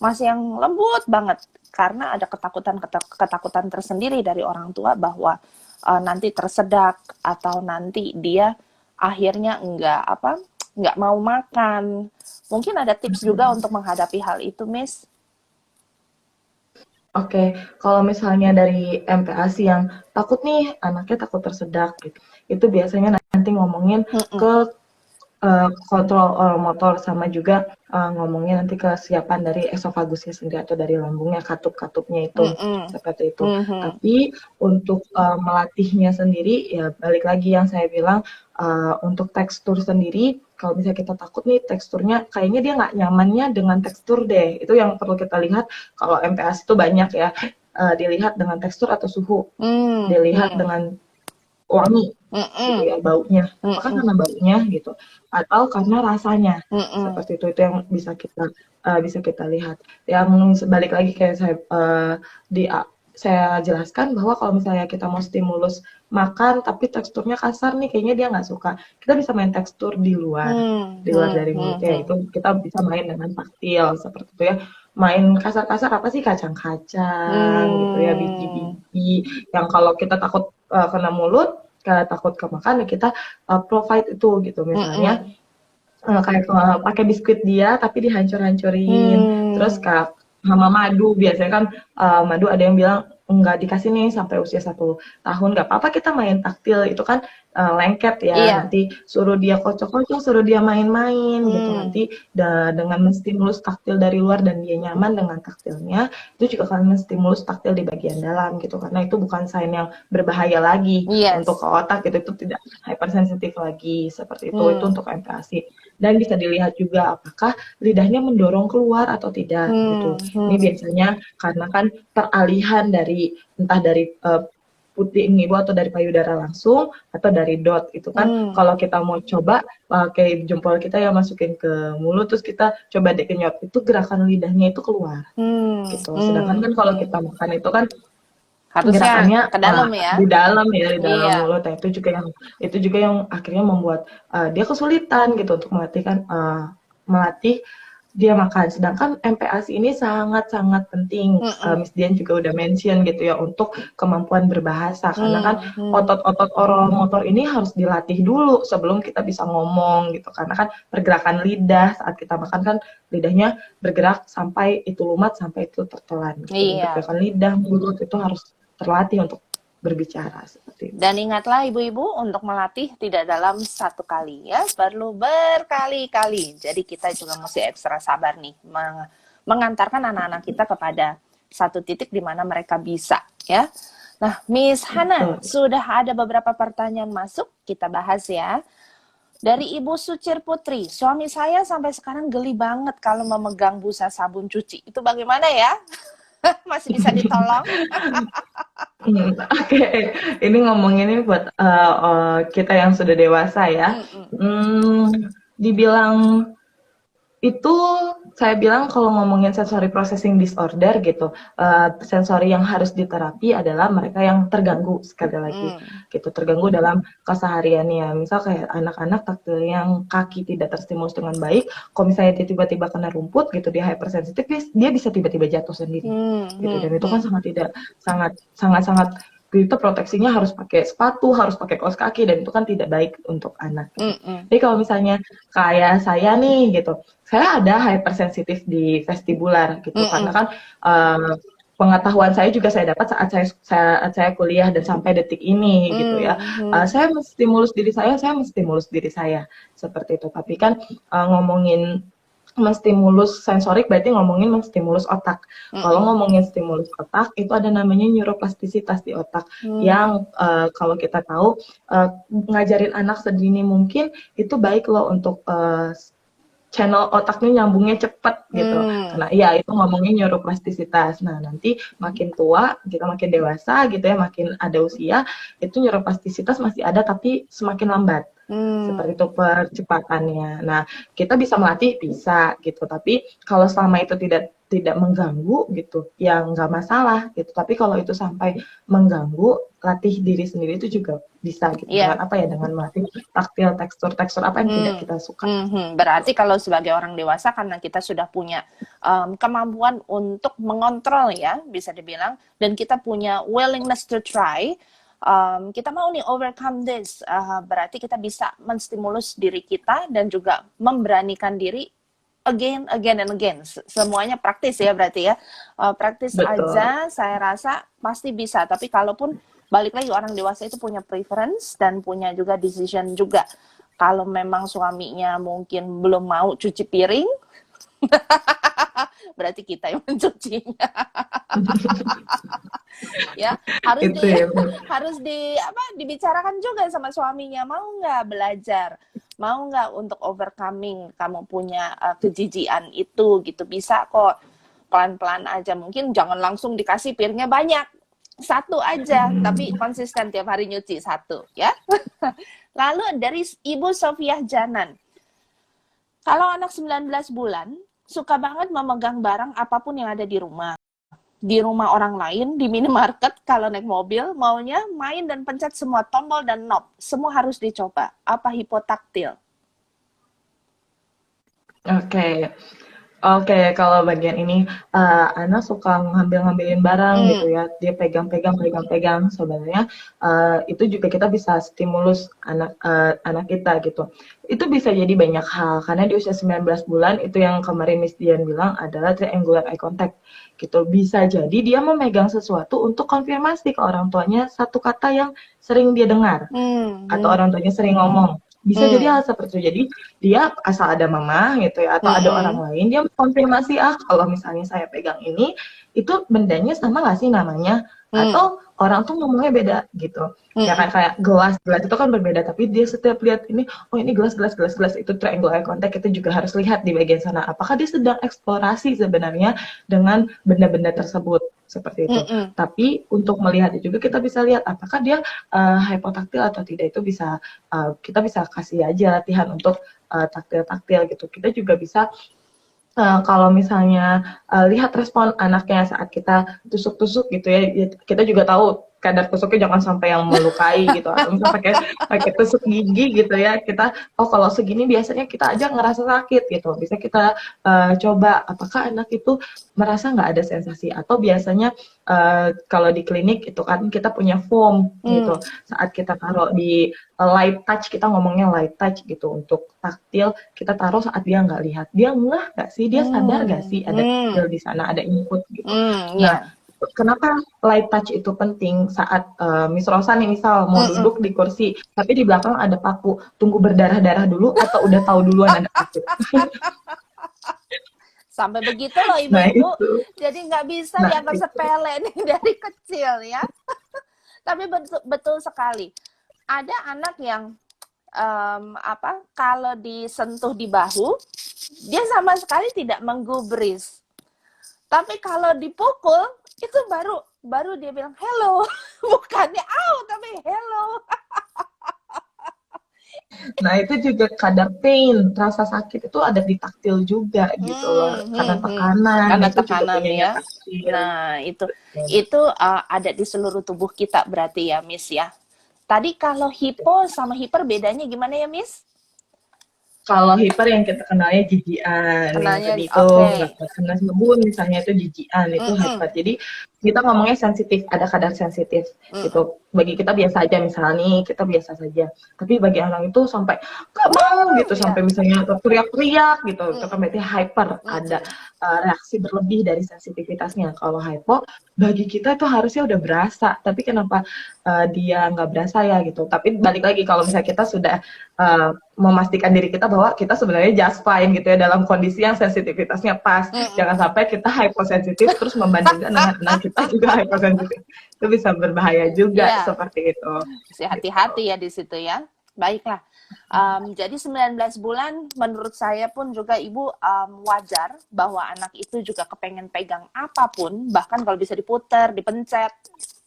Speaker 1: masih yang lembut banget, karena ada ketakutan tersendiri dari orang tua bahwa nanti tersedak, atau nanti dia akhirnya nggak mau makan. Mungkin ada tips juga untuk menghadapi hal itu, Miss?
Speaker 2: Oke, kalau misalnya dari MPASI yang takut nih, anaknya takut tersedak gitu, itu biasanya nanti ngomongin ke kontrol oral motor sama juga ngomongnya nanti kesiapan dari esofagusnya sendiri atau dari lambungnya, katup-katupnya itu
Speaker 1: Mm-mm.
Speaker 2: seperti itu.
Speaker 1: Mhm.
Speaker 2: Tapi untuk melatihnya sendiri ya balik lagi yang saya bilang untuk tekstur sendiri kalau misalnya kita takut nih teksturnya kayaknya dia nggak nyamannya dengan tekstur deh. Itu yang perlu kita lihat kalau MPAS itu banyak ya dilihat dengan tekstur atau suhu, dilihat
Speaker 1: Mhm.
Speaker 2: dengan wangi gitu
Speaker 1: Mhm.
Speaker 2: ya baunya apakah
Speaker 1: Mhm.
Speaker 2: karena baunya gitu atau karena rasanya
Speaker 1: Mhm.
Speaker 2: seperti itu yang bisa kita lihat yang sebalik lagi kayak saya jelaskan bahwa kalau misalnya kita mau stimulus makan tapi teksturnya kasar nih kayaknya dia nggak suka kita bisa main tekstur
Speaker 1: Hmm.
Speaker 2: di luar
Speaker 1: Hmm.
Speaker 2: dari
Speaker 1: Hmm.
Speaker 2: mulutnya
Speaker 1: Hmm.
Speaker 2: itu kita bisa main dengan taktil seperti itu ya main kasar-kasar apa sih kacang-kacang gitu ya
Speaker 1: Hmm.
Speaker 2: biji-biji yang kalau kita takut kena mulut kayak takut kemakan ya kita provide itu gitu misalnya
Speaker 1: Mhm.
Speaker 2: kayak pakai biskuit dia tapi dihancur-hancurin terus
Speaker 1: Hmm.
Speaker 2: kayak sama madu biasanya kan madu ada yang bilang nggak dikasih nih sampai usia 1 tahun nggak apa-apa kita main taktil itu kan lengket ya
Speaker 1: Iya.
Speaker 2: nanti suruh dia kocok-kocok suruh dia main-main gitu
Speaker 1: Hmm.
Speaker 2: nanti dengan menstimulus taktil dari luar dan dia nyaman dengan taktilnya itu juga akan menstimulus taktil di bagian dalam gitu karena itu bukan sign yang berbahaya lagi untuk
Speaker 1: Yes.
Speaker 2: ke otak gitu itu tidak hypersensitif lagi seperti itu
Speaker 1: Hmm.
Speaker 2: untuk MPASI dan bisa dilihat juga apakah lidahnya mendorong keluar atau tidak gitu.
Speaker 1: Hmm.
Speaker 2: Ini
Speaker 1: Hmm.
Speaker 2: biasanya karena kan peralihan dari entah dari puting ibu atau dari payudara langsung atau dari dot itu kan
Speaker 1: Hmm.
Speaker 2: kalau kita mau coba pakai jempol kita yang masukin ke mulut terus kita coba dekenyot itu gerakan lidahnya itu keluar
Speaker 1: Hmm.
Speaker 2: gitu. Sedangkan
Speaker 1: Hmm.
Speaker 2: kan kalau
Speaker 1: Hmm.
Speaker 2: kita makan itu kan
Speaker 1: Harusnya
Speaker 2: gerakannya
Speaker 1: ke dalam ya.
Speaker 2: di dalam ya di dalam
Speaker 1: Iya.
Speaker 2: mulut ya itu juga yang akhirnya membuat dia kesulitan gitu untuk melatih dia makan. Sedangkan MPASI ini sangat-sangat penting.
Speaker 1: Mm-mm.
Speaker 2: Miss Dian juga udah mention gitu ya untuk kemampuan berbahasa karena kan
Speaker 1: Hmm. Hmm.
Speaker 2: otot-otot oral motor ini harus dilatih dulu sebelum kita bisa ngomong gitu. Karena kan pergerakan lidah saat kita makan kan lidahnya bergerak sampai itu lumat sampai itu tertelan gitu. Dan
Speaker 1: Iya.
Speaker 2: pergerakan lidah mulut itu harus terlatih untuk berbicara seperti itu.
Speaker 1: Dan ingatlah ibu-ibu untuk melatih tidak dalam satu kali ya, perlu berkali-kali. Jadi kita juga mesti ekstra sabar nih mengantarkan anak-anak kita kepada satu titik di mana mereka bisa ya. Nah, Miss Hana,
Speaker 2: Betul.
Speaker 1: sudah ada beberapa pertanyaan masuk, kita bahas ya. Dari Ibu Sucir Putri, suami saya sampai sekarang geli banget kalau memegang busa sabun cuci. Itu bagaimana ya? Masih bisa ditolong?
Speaker 2: Oke, ini ngomongin ini buat kita yang sudah dewasa ya.
Speaker 1: Mm-mm.
Speaker 2: Dibilang itu saya bilang kalau ngomongin sensory processing disorder gitu, sensori yang harus diterapi adalah mereka yang terganggu sekali lagi
Speaker 1: Mm.
Speaker 2: gitu, terganggu dalam kesehariannya. Misal kayak anak-anak taktil yang kaki tidak terstimulus dengan baik, kalau misalnya dia tiba-tiba kena rumput gitu, dia hypersensitif, dia bisa tiba-tiba jatuh sendiri gitu. Dan itu kan sangat tidak sangat sangat sangat kita proteksinya harus pakai sepatu, harus pakai kaos kaki dan itu kan tidak baik untuk anak.
Speaker 1: Mm-mm.
Speaker 2: Jadi kalau misalnya kayak saya nih gitu, saya ada hypersensitif di vestibular gitu karena
Speaker 1: Mm-mm.
Speaker 2: kan pengetahuan saya juga saya dapat saat saya kuliah dan sampai detik ini gitu ya.
Speaker 1: Mm-mm.
Speaker 2: Saya menstimulus diri saya seperti itu. Tapi kan ngomongin menstimulus sensorik berarti ngomongin menstimulus otak. Kalau
Speaker 1: Mm-mm.
Speaker 2: ngomongin stimulus otak itu ada namanya neuroplastisitas di otak yang kalau kita tahu ngajarin anak sedini mungkin itu baik loh untuk channel otaknya nyambungnya cepet gitu. Karena iya itu ngomongin neuroplastisitas. Nah, nanti makin tua, kita makin dewasa gitu ya, makin ada usia, itu neuroplastisitas masih ada tapi semakin lambat. Seperti itu percepatannya. Nah, kita bisa melatih bisa gitu, tapi kalau selama itu tidak mengganggu gitu, ya nggak masalah gitu. Tapi kalau itu sampai mengganggu, latih diri sendiri itu juga bisa gitu.
Speaker 1: Iya.
Speaker 2: Dengan apa ya? Dengan melatih taktil, tekstur apa yang tidak kita suka.
Speaker 1: Berarti kalau sebagai orang dewasa karena kita sudah punya kemampuan untuk mengontrol ya, bisa dibilang, dan kita punya willingness to try, kita mau nih overcome this, berarti kita bisa menstimulus diri kita dan juga memberanikan diri again and again. Semuanya praktis ya berarti ya. Praktis
Speaker 2: Betul.
Speaker 1: aja saya rasa pasti bisa. Tapi kalaupun balik lagi orang dewasa itu punya preference dan punya juga decision juga. Kalau memang suaminya mungkin belum mau cuci piring, berarti kita yang mencucinya. Ya, harus
Speaker 2: Itu
Speaker 1: di
Speaker 2: ya.
Speaker 1: harus dibicarakan juga sama suaminya, mau nggak belajar, mau nggak untuk overcoming kamu punya kejijian itu gitu, bisa kok pelan-pelan aja, mungkin jangan langsung dikasih piringnya banyak, satu aja tapi konsisten tiap hari nyuci satu ya. Lalu dari Ibu Sofiah Janan, kalau anak 19 bulan suka banget memegang barang apapun yang ada di rumah orang lain, di minimarket, kalau naik mobil, maunya main dan pencet semua tombol dan knob. Semua harus dicoba. Apa hipotaktil?
Speaker 2: Oke. Oke, kalau bagian ini, Ana suka ngambil-ngambilin barang gitu ya, dia pegang-pegang pegang-pegang, sebenarnya, itu juga kita bisa stimulus anak kita gitu. Itu bisa jadi banyak hal, karena di usia 19 bulan itu yang kemarin Miss Dian bilang adalah triangular eye contact gitu. Bisa jadi dia memegang sesuatu untuk konfirmasi ke orang tuanya satu kata yang sering dia dengar atau
Speaker 1: Hmm,
Speaker 2: orang tuanya sering ngomong. Bisa jadi
Speaker 1: hmm,
Speaker 2: hal seperti itu. Jadi dia asal ada mama gitu ya atau ada orang
Speaker 1: hmm,
Speaker 2: lain dia konfirmasi kalau misalnya saya pegang ini itu bendanya sama nggak sih namanya
Speaker 1: hmm,
Speaker 2: atau orang tuh ngomongnya beda gitu. Ya
Speaker 1: hmm,
Speaker 2: kan kayak gelas gelas itu kan berbeda tapi dia setiap lihat ini oh ini gelas gelas gelas gelas itu triangle eye contact itu juga harus lihat di bagian sana apakah dia sedang eksplorasi sebenarnya dengan benda-benda tersebut seperti itu.
Speaker 1: hmm, hmm.
Speaker 2: Tapi untuk melihatnya juga kita bisa lihat apakah dia hypotaktil atau tidak itu bisa kita bisa kasih aja latihan untuk taktil-taktil gitu. Kita juga bisa kalau misalnya lihat respon anaknya saat kita tusuk-tusuk gitu ya, kita juga tahu kadar tusuknya jangan sampai yang melukai gitu atau misalnya pakai pakai tusuk gigi gitu ya kita oh kalau segini biasanya kita aja ngerasa sakit gitu bisa kita coba apakah anak itu merasa nggak ada sensasi atau biasanya kalau di klinik itu kan kita punya foam
Speaker 1: Hmm.
Speaker 2: gitu saat kita taruh di light touch kita ngomongnya light touch gitu untuk taktil kita taruh saat dia nggak lihat dia ngeh nggak sih dia sadar nggak
Speaker 1: Hmm,
Speaker 2: sih ada taktil
Speaker 1: hmm,
Speaker 2: di sana ada input gitu nah
Speaker 1: ya.
Speaker 2: kenapa light touch itu penting saat Miss Rosa nih misal mau
Speaker 1: Mm-mm.
Speaker 2: duduk di kursi tapi di belakang ada paku tunggu berdarah-darah dulu atau udah tahu duluan ada paku
Speaker 1: Sampai begitu loh
Speaker 2: nah
Speaker 1: ibu-ibu.
Speaker 2: itu
Speaker 1: Jadi nggak bisa
Speaker 2: nah
Speaker 1: dianggap
Speaker 2: itu
Speaker 1: sepele nih dari kecil ya. Tapi betul, betul sekali. Ada anak yang kalau disentuh di bahu, dia sama sekali tidak menggubris. Tapi kalau dipukul, itu baru baru dia bilang hello. Bukannya tapi hello.
Speaker 2: Nah, itu juga kadar pain, rasa sakit itu ada di taktil juga gitu loh. Karena
Speaker 1: Hmm.
Speaker 2: tekanan
Speaker 1: Karena
Speaker 2: itu juga
Speaker 1: tekanan
Speaker 2: punyanya
Speaker 1: ya.
Speaker 2: taktil.
Speaker 1: Nah, itu
Speaker 2: Betul.
Speaker 1: itu ada di seluruh tubuh kita berarti ya, Miss ya. Tadi kalau hipo sama hiper bedanya gimana ya, Miss?
Speaker 2: Kalau hiper yang kita kenalnya jijian, yang
Speaker 1: Kenalnya
Speaker 2: tadi itu
Speaker 1: oke.
Speaker 2: nggak kena sabun misalnya itu jijian, itu
Speaker 1: Mm-mm.
Speaker 2: hyper. Jadi kita ngomongnya sensitif, ada kadar sensitif
Speaker 1: Mm-mm.
Speaker 2: gitu. Bagi kita biasa aja misalnya nih, kita biasa saja. Tapi bagi orang itu sampai nggak mau gitu,
Speaker 1: Ya.
Speaker 2: sampai misalnya teriak-teriak gitu. Itu kan
Speaker 1: Mm-mm.
Speaker 2: berarti hyper, ada
Speaker 1: Mm-mm.
Speaker 2: reaksi berlebih dari sensitivitasnya. Kalau hypo, bagi kita itu harusnya udah berasa. Tapi kenapa dia nggak berasa ya gitu. Tapi balik lagi kalau misalnya kita sudah memastikan diri kita bahwa kita sebenarnya just fine gitu ya dalam kondisi yang sensitivitasnya pas.
Speaker 1: Mm-mm.
Speaker 2: Jangan sampai kita hyposensitif terus membandingkan dengan anak kita juga hyposensitif. Itu bisa berbahaya juga
Speaker 1: Ya,
Speaker 2: seperti itu.
Speaker 1: mesti
Speaker 2: Gitu.
Speaker 1: hati-hati ya di situ ya. Baiklah. Jadi 19 bulan menurut saya pun juga ibu wajar bahwa anak itu juga kepengen pegang apapun, bahkan kalau bisa diputar, dipencet,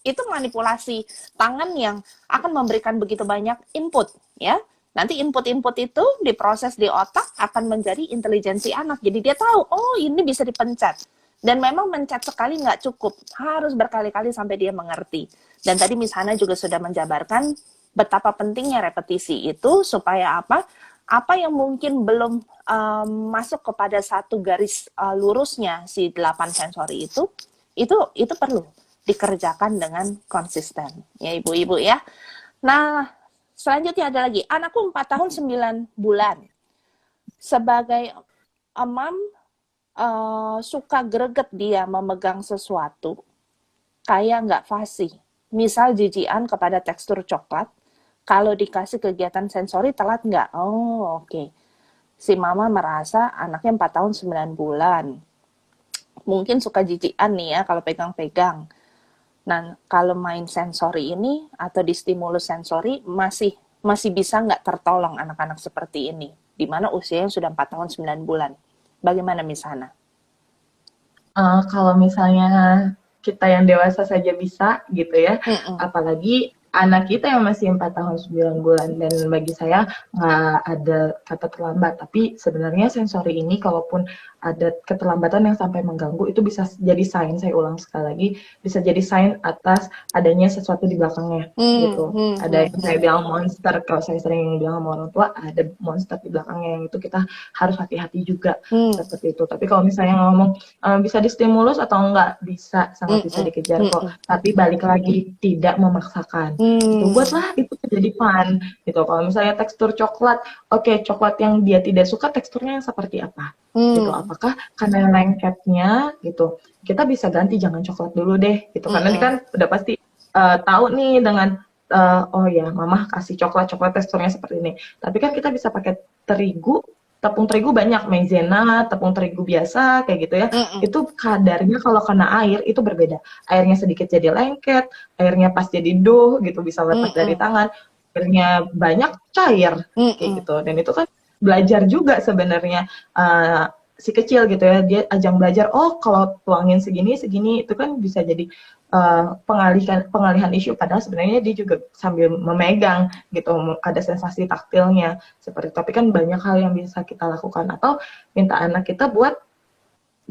Speaker 1: itu manipulasi tangan yang akan memberikan begitu banyak input ya. Nanti input-input itu diproses di otak akan menjadi intelijensi anak. Jadi dia tahu, oh ini bisa dipencet. Dan memang mencet sekali nggak cukup, harus berkali-kali sampai dia mengerti. Dan tadi Miss Hana juga sudah menjabarkan betapa pentingnya repetisi itu supaya apa? Apa yang mungkin belum masuk kepada satu garis lurusnya si 8 sensori itu perlu dikerjakan dengan konsisten ya ibu-ibu ya. Nah, selanjutnya ada lagi anakku 4 tahun 9 bulan. Sebagai mom suka greget dia memegang sesuatu kayak nggak fasih. Misal jijian kepada tekstur coklat, Kalau dikasih kegiatan sensori telat nggak? Oh, oke. Si mama merasa anaknya 4 tahun 9 bulan. Mungkin suka jijian nih ya kalau pegang-pegang. Nah, kalau main sensori ini atau di stimulus sensori masih bisa nggak tertolong anak-anak seperti ini, di mana usianya sudah 4 tahun 9 bulan. Bagaimana Miss Hana?
Speaker 2: Kalau misalnya kita yang dewasa saja bisa gitu ya,
Speaker 1: Mm-mm.
Speaker 2: apalagi anak kita yang masih 4 tahun 9 bulan. Dan bagi saya nggak ada kata terlambat, tapi sebenarnya sensori ini kalaupun ada keterlambatan yang sampai mengganggu, itu bisa jadi sign, saya ulang sekali lagi, bisa jadi sign atas adanya sesuatu di belakangnya gitu. Ada yang saya bilang monster, kalau saya sering bilang sama orang tua, ada monster di belakangnya, yang itu kita harus hati-hati juga seperti itu. Tapi kalau misalnya ngomong bisa distimulus atau enggak, bisa, sangat bisa dikejar kok. Tapi balik lagi, tidak memaksakan. Gitu. Buatlah itu menjadi fun gitu. Kalau misalnya tekstur coklat, oke, coklat yang dia tidak suka teksturnya yang seperti apa? Gitu. Apakah karena lengketnya gitu? Kita bisa ganti, jangan coklat dulu deh gitu. Karena ini kan udah pasti tahu nih dengan oh ya, mama kasih coklat teksturnya seperti ini. Tapi kan kita bisa pakai terigu, tepung terigu banyak, maizena, tepung terigu biasa kayak gitu ya. Itu kadarnya kalau kena air itu berbeda. Airnya sedikit jadi lengket, airnya pas jadi dough gitu, bisa lepas dari tangan. Airnya banyak cair kayak gitu. Dan itu kan belajar juga sebenarnya si kecil gitu ya, dia ajang belajar. Oh, kalau tuangin segini itu kan bisa jadi pengalihan isu, padahal sebenarnya dia juga sambil memegang gitu, ada sensasi taktilnya seperti itu. Tapi kan banyak hal yang bisa kita lakukan, atau minta anak kita buat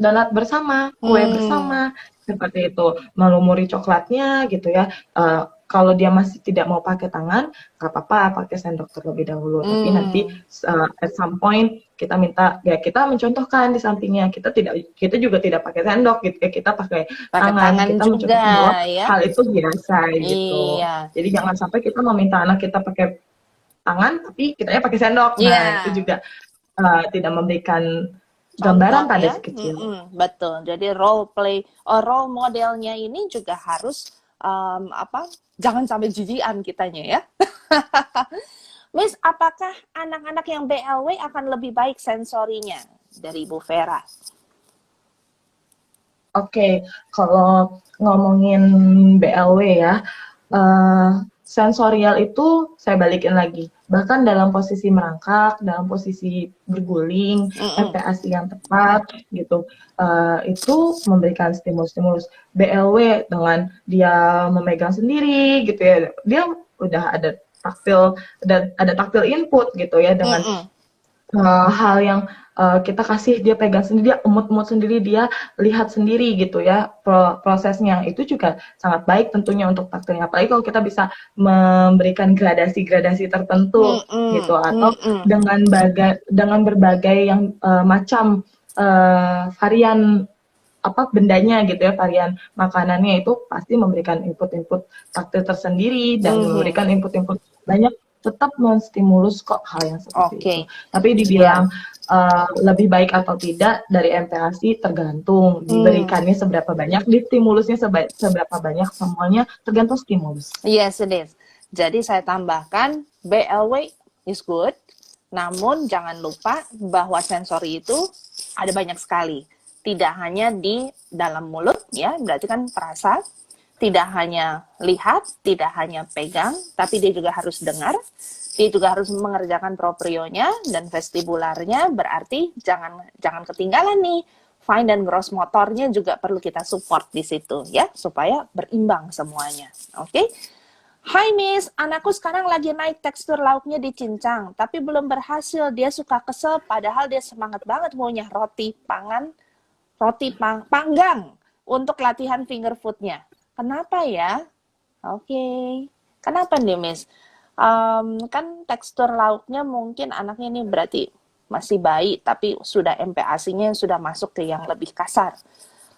Speaker 2: donat bersama, kue bersama, seperti itu, melumuri coklatnya gitu ya. Kalau dia masih tidak mau pakai tangan, nggak apa-apa, pakai sendok terlebih dahulu. Tapi nanti at some point kita minta, ya kita mencontohkan di sampingnya, kita juga tidak pakai sendok gitu ya, kita pakai tangan, kita
Speaker 1: juga
Speaker 2: mencontohkan bahwa
Speaker 1: ya.
Speaker 2: hal itu biasa gitu.
Speaker 1: Iya.
Speaker 2: Jadi jangan sampai kita meminta anak kita pakai tangan, tapi kitanya pakai sendok. Nah,
Speaker 1: Iya.
Speaker 2: itu juga tidak memberikan gambaran pada si kecil.
Speaker 1: Betul. Jadi role modelnya ini juga harus jangan sampai jijian kitanya ya. Miss, apakah anak-anak yang BLW akan lebih baik sensorinya dari Ibu Vera?
Speaker 2: Oke, kalau ngomongin BLW ya, sensorial itu saya balikin lagi. Bahkan dalam posisi merangkak, dalam posisi berguling, MPASI yang tepat gitu, itu memberikan stimulus-stimulus. BLW dengan dia memegang sendiri gitu ya, dia udah ada taktil input gitu ya, dengan hal yang kita kasih, dia pegang sendiri, dia emut-emut sendiri, dia lihat sendiri gitu ya, prosesnya itu juga sangat baik tentunya untuk taktilnya. Apalagi kalau kita bisa memberikan gradasi-gradasi tertentu gitu, atau dengan berbagai yang macam varian bendanya gitu ya, varian makanannya, itu pasti memberikan input-input taktil tersendiri dan memberikan input-input banyak, tetap menstimulus kok hal yang seperti itu. Tapi dibilang lebih baik atau tidak dari MPASI tergantung diberikannya seberapa banyak, distimulusnya seberapa banyak, semuanya tergantung stimulus.
Speaker 1: Yes, it is. Jadi saya tambahkan BLW is good, namun jangan lupa bahwa sensori itu ada banyak sekali. Tidak hanya di dalam mulut ya, berarti kan perasa. Tidak hanya lihat, tidak hanya pegang, tapi dia juga harus dengar, dia juga harus mengerjakan proprionya dan vestibularnya, berarti jangan ketinggalan nih. Fine dan gross motornya juga perlu kita support di situ ya, supaya berimbang semuanya. Oke? Hai Miss, anakku sekarang lagi naik tekstur lauknya dicincang, tapi belum berhasil. Dia suka kesel, padahal dia semangat banget maunya roti panggang untuk latihan finger food-nya. Kenapa ya? Oke. Kenapa nih, Miss? Kan tekstur lauknya mungkin anaknya ini berarti masih bayi, tapi sudah MPASI-nya sudah masuk ke yang lebih kasar.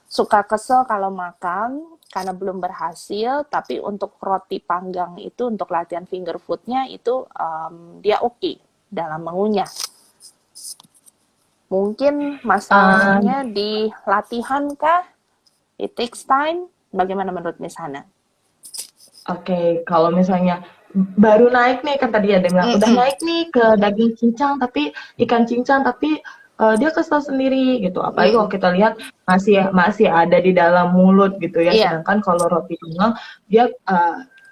Speaker 1: Suka kesel kalau makan karena belum berhasil, tapi untuk roti panggang itu, untuk latihan finger food-nya itu dia oke dalam mengunyah. Mungkin masalahnya di latihan kah? It takes time. Bagaimana menurut Miss Hana?
Speaker 2: Oke, kalau misalnya baru naik nih, kan tadi ada yang bilang udah
Speaker 1: Mm-mm.
Speaker 2: naik nih ke daging cincang tapi ikan cincang tapi dia kesel sendiri gitu. Apalagi kalau
Speaker 1: Mm-mm.
Speaker 2: kita lihat masih masih ada di dalam mulut gitu ya.
Speaker 1: Iya,
Speaker 2: Sedangkan kalau roti tunggang dia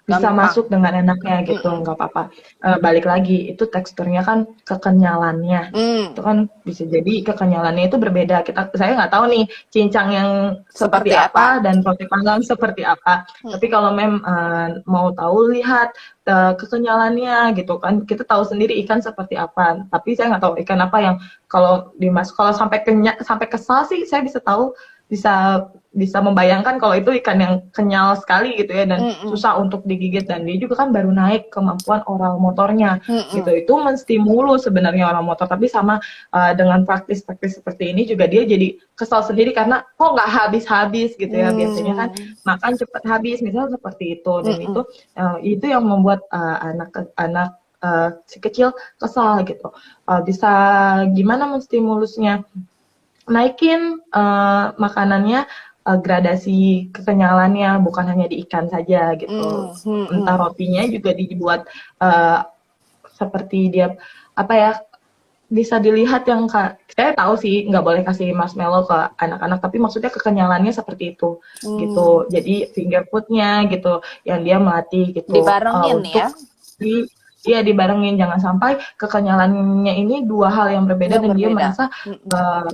Speaker 2: bisa
Speaker 1: gampang.
Speaker 2: masuk dengan enaknya gitu,
Speaker 1: Mm-mm.
Speaker 2: nggak apa-apa. Balik lagi itu teksturnya kan kekenyalannya. Itu
Speaker 1: Mm.
Speaker 2: kan bisa jadi kekenyalannya itu berbeda. Saya nggak tahu nih cincang yang seperti
Speaker 1: Seperti
Speaker 2: apa
Speaker 1: apa?
Speaker 2: dan roti panggang seperti apa. Tapi
Speaker 1: Mm-mm.
Speaker 2: kalau mau tahu lihat kekenyalannya gitu kan. Kita tahu sendiri ikan seperti apa. Tapi saya nggak tahu ikan apa yang kalau sampai sampai kesal sih saya bisa tahu, bisa bisa membayangkan kalau itu ikan yang kenyal sekali gitu ya dan
Speaker 1: Mm-mm.
Speaker 2: susah untuk digigit, dan dia juga kan baru naik kemampuan oral motornya gitu.
Speaker 1: Mm-mm.
Speaker 2: Itu menstimulus sebenarnya oral motor, tapi sama dengan praktis-praktis seperti ini juga dia jadi kesal sendiri karena kok nggak habis-habis gitu ya. Biasanya kan
Speaker 1: Mm.
Speaker 2: makan cepat habis misalnya seperti itu, dan
Speaker 1: Mm-mm.
Speaker 2: itu yang membuat anak-anak si kecil kesal gitu. Bisa gimana menstimulusnya? Naikin makanannya, gradasi kekenyalannya, bukan hanya di ikan saja gitu. Entah
Speaker 1: Mm-mm.
Speaker 2: rotinya juga dibuat uh, seperti dia apa ya, bisa dilihat yang saya tahu sih nggak boleh kasih marshmallow ke anak-anak, tapi maksudnya kekenyalannya seperti itu
Speaker 1: Mm.
Speaker 2: gitu. Jadi finger foodnya gitu yang dia melatih gitu
Speaker 1: Dibarengin ya,
Speaker 2: untuk di dia dibarengin, jangan sampai kekenyalannya ini dua hal yang berbeda
Speaker 1: yang
Speaker 2: dan dia
Speaker 1: berbeda.
Speaker 2: merasa
Speaker 1: Mm-mm.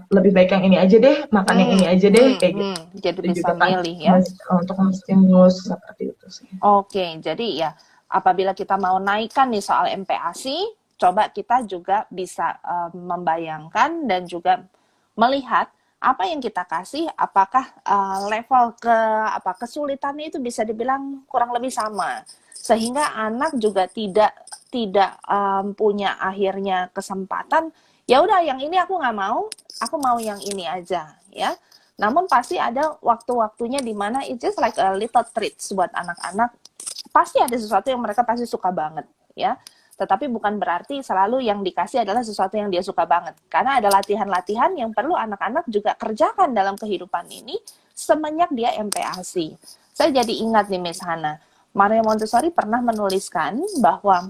Speaker 2: lebih baik yang ini aja deh, makan yang ini aja deh, kayak gitu.
Speaker 1: Jadi
Speaker 2: Itu
Speaker 1: bisa
Speaker 2: juga kan
Speaker 1: milih ya.
Speaker 2: untuk menstimulus seperti itu sih.
Speaker 1: Oke, jadi ya apabila kita mau naikkan nih soal MPASI, coba kita juga bisa membayangkan dan juga melihat apa yang kita kasih, apakah level kesulitannya itu bisa dibilang kurang lebih sama, sehingga anak juga tidak punya akhirnya kesempatan, ya udah yang ini aku mau yang ini aja ya. Namun pasti ada waktu-waktunya di mana it's just like a little treats buat anak-anak. Pasti ada sesuatu yang mereka pasti suka banget, ya. Tetapi bukan berarti selalu yang dikasih adalah sesuatu yang dia suka banget. Karena ada latihan-latihan yang perlu anak-anak juga kerjakan dalam kehidupan ini semenjak dia MPASI. Saya jadi ingat nih Miss Hana, Maria Montessori pernah menuliskan bahwa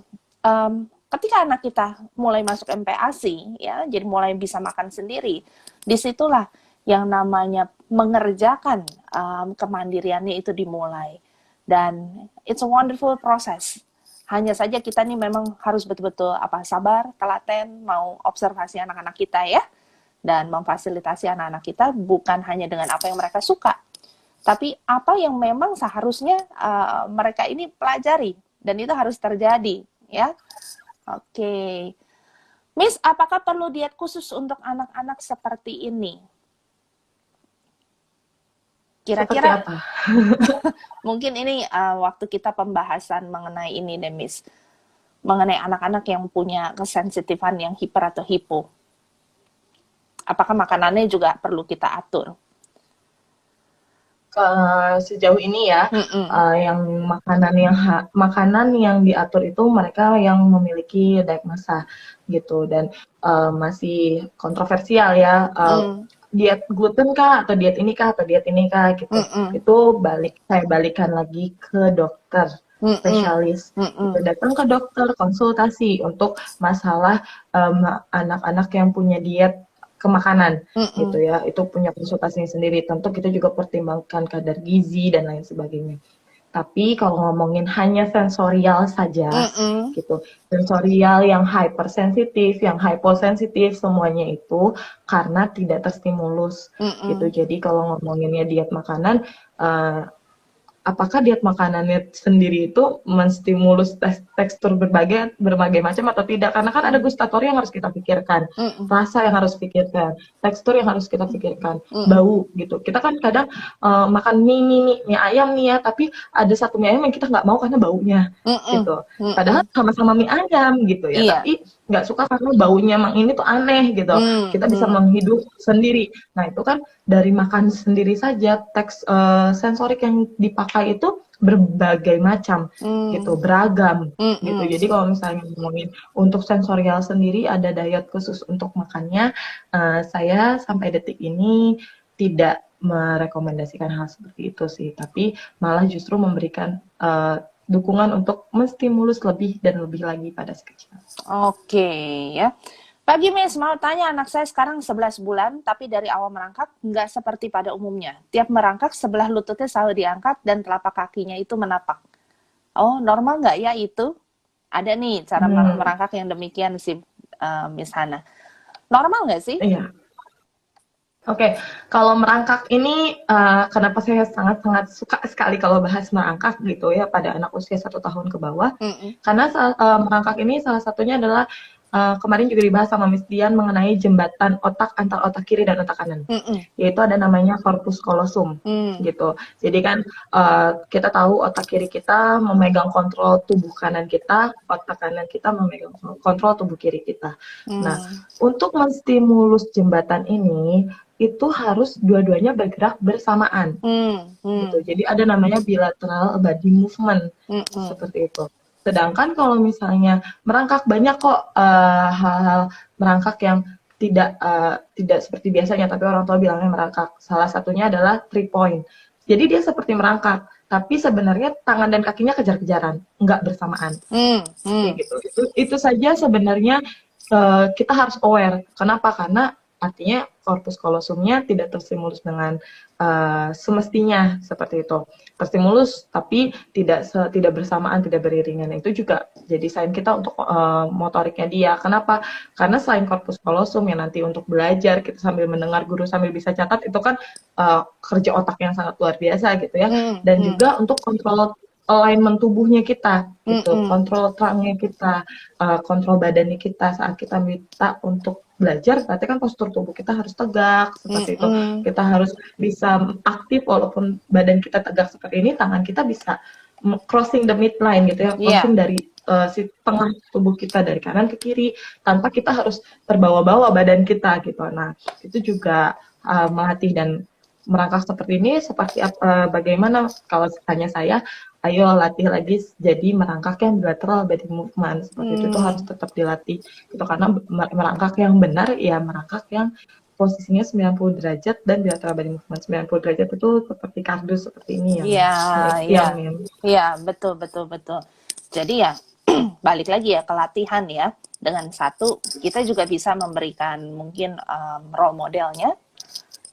Speaker 1: ketika anak kita mulai masuk MPASI, ya, jadi mulai bisa makan sendiri, disitulah yang namanya mengerjakan kemandiriannya itu dimulai. Dan it's a wonderful process. Hanya saja kita nih memang harus betul-betul sabar, telaten, mau observasi anak-anak kita ya, dan memfasilitasi anak-anak kita bukan hanya dengan apa yang mereka suka, tapi apa yang memang seharusnya mereka ini pelajari, dan itu harus terjadi ya. Oke. Miss, apakah perlu diet khusus untuk anak-anak seperti ini?
Speaker 2: Seperti
Speaker 1: Kira-kira
Speaker 2: apa?
Speaker 1: mungkin ini waktu kita pembahasan mengenai ini deh, Miss. Mengenai anak-anak yang punya kesensitifan yang hiper atau hipo. Apakah makanannya juga perlu kita atur?
Speaker 2: Sejauh ini ya,
Speaker 1: Mm-mm.
Speaker 2: yang makanan yang diatur itu mereka yang memiliki diagnosa gitu, dan masih kontroversial ya,
Speaker 1: Mm.
Speaker 2: diet gluten kah atau diet ini kah atau diet ini kah gitu.
Speaker 1: Mm-mm.
Speaker 2: Itu saya balikan lagi ke dokter
Speaker 1: Mm-mm.
Speaker 2: spesialis gitu,
Speaker 1: Mm-mm.
Speaker 2: datang ke dokter konsultasi untuk masalah anak-anak yang punya diet kemakanan gitu
Speaker 1: Mm-mm.
Speaker 2: ya, itu punya konsultasinya sendiri. Tentu kita juga pertimbangkan kadar gizi dan lain sebagainya. Tapi kalau ngomongin hanya sensorial saja
Speaker 1: Mm-mm.
Speaker 2: gitu, sensorial yang hypersensitif, yang hyposensitif, semuanya itu karena tidak terstimulus gitu.
Speaker 1: Mm-mm.
Speaker 2: Jadi kalau ngomonginnya diet makanan, apakah diet makanannya sendiri itu menstimulus tekstur berbagai macam atau tidak? Karena kan ada gustatori yang harus kita pikirkan,
Speaker 1: Mm-mm.
Speaker 2: rasa yang harus pikirkan, tekstur yang harus kita pikirkan,
Speaker 1: Mm-mm.
Speaker 2: bau gitu. Kita kan kadang makan mie ayam nih ya, tapi ada satu mie ayam yang kita nggak mau karena baunya
Speaker 1: Mm-mm.
Speaker 2: gitu. Padahal
Speaker 1: Mm-mm.
Speaker 2: sama-sama mie ayam gitu ya,
Speaker 1: Iya.
Speaker 2: tapi nggak suka karena baunya emang ini tuh aneh gitu. Kita bisa
Speaker 1: Mm-mm.
Speaker 2: menghidup sendiri. Nah itu kan dari makan sendiri saja, sensorik yang dipakai itu berbagai macam gitu, beragam gitu.
Speaker 1: Mm-mm.
Speaker 2: Jadi kalau misalnya ngomongin untuk sensorial sendiri ada diet khusus untuk makannya, saya sampai detik ini tidak merekomendasikan hal seperti itu sih, tapi malah justru memberikan dukungan untuk menstimulus lebih dan lebih lagi pada si kecil.
Speaker 1: Oke, ya. Pagi Miss, mau tanya anak saya sekarang 11 bulan, tapi dari awal merangkak nggak seperti pada umumnya. Tiap merangkak sebelah lututnya selalu diangkat dan telapak kakinya itu menapak. Oh, normal nggak ya itu? Ada nih cara merangkak yang demikian sih, Miss Hana. Normal nggak sih?
Speaker 2: Iya. Oke, kalau merangkak ini kenapa saya sangat-sangat suka sekali kalau bahas merangkak gitu ya pada anak usia 1 tahun ke bawah, karena merangkak ini salah satunya adalah kemarin juga dibahas sama Miss Dian mengenai jembatan otak antar otak kiri dan otak kanan, yaitu ada namanya corpus callosum gitu. Jadi kan kita tahu otak kiri kita memegang kontrol tubuh kanan kita, otak kanan kita memegang kontrol tubuh kiri kita. Nah, untuk menstimulus jembatan ini itu harus dua-duanya bergerak bersamaan gitu. Jadi ada namanya bilateral body movement seperti itu. Sedangkan kalau misalnya merangkak, banyak kok hal-hal merangkak yang tidak seperti biasanya, tapi orang tua bilangnya merangkak. Salah satunya adalah 3 point. Jadi dia seperti merangkak, tapi sebenarnya tangan dan kakinya kejar-kejaran, nggak bersamaan. Kayak gitu. Itu saja sebenarnya kita harus aware. Kenapa? Karena artinya corpus callosumnya tidak terstimulus dengan semestinya seperti itu. Terstimulus tapi tidak bersamaan, tidak beriringan. Itu juga jadi sign kita untuk motoriknya dia. Kenapa? Karena selain corpus callosum yang nanti untuk belajar kita sambil mendengar guru sambil bisa catat, itu kan kerja otak yang sangat luar biasa gitu ya. Dan juga untuk kontrol alignment tubuhnya kita gitu, kontrol trangnya kita, kontrol badannya kita saat kita minta untuk belajar, berarti kan postur tubuh kita harus tegak seperti itu. Kita harus bisa aktif walaupun badan kita tegak seperti ini, tangan kita bisa crossing the midline gitu ya, crossing dari si tengah tubuh kita dari kanan ke kiri tanpa kita harus terbawa-bawa badan kita gitu. Nah, itu juga melatih dan merangkak seperti ini seperti bagaimana kalau tanya saya, ayo latih lagi jadi merangkak yang bilateral body movement seperti itu harus tetap dilatih gitu, karena merangkak yang benar ya merangkak yang posisinya 90 derajat dan bilateral body movement 90 derajat itu seperti kardus seperti ini
Speaker 1: Iya, betul. Jadi ya balik lagi ya ke latihan ya. Dengan satu kita juga bisa memberikan mungkin role modelnya.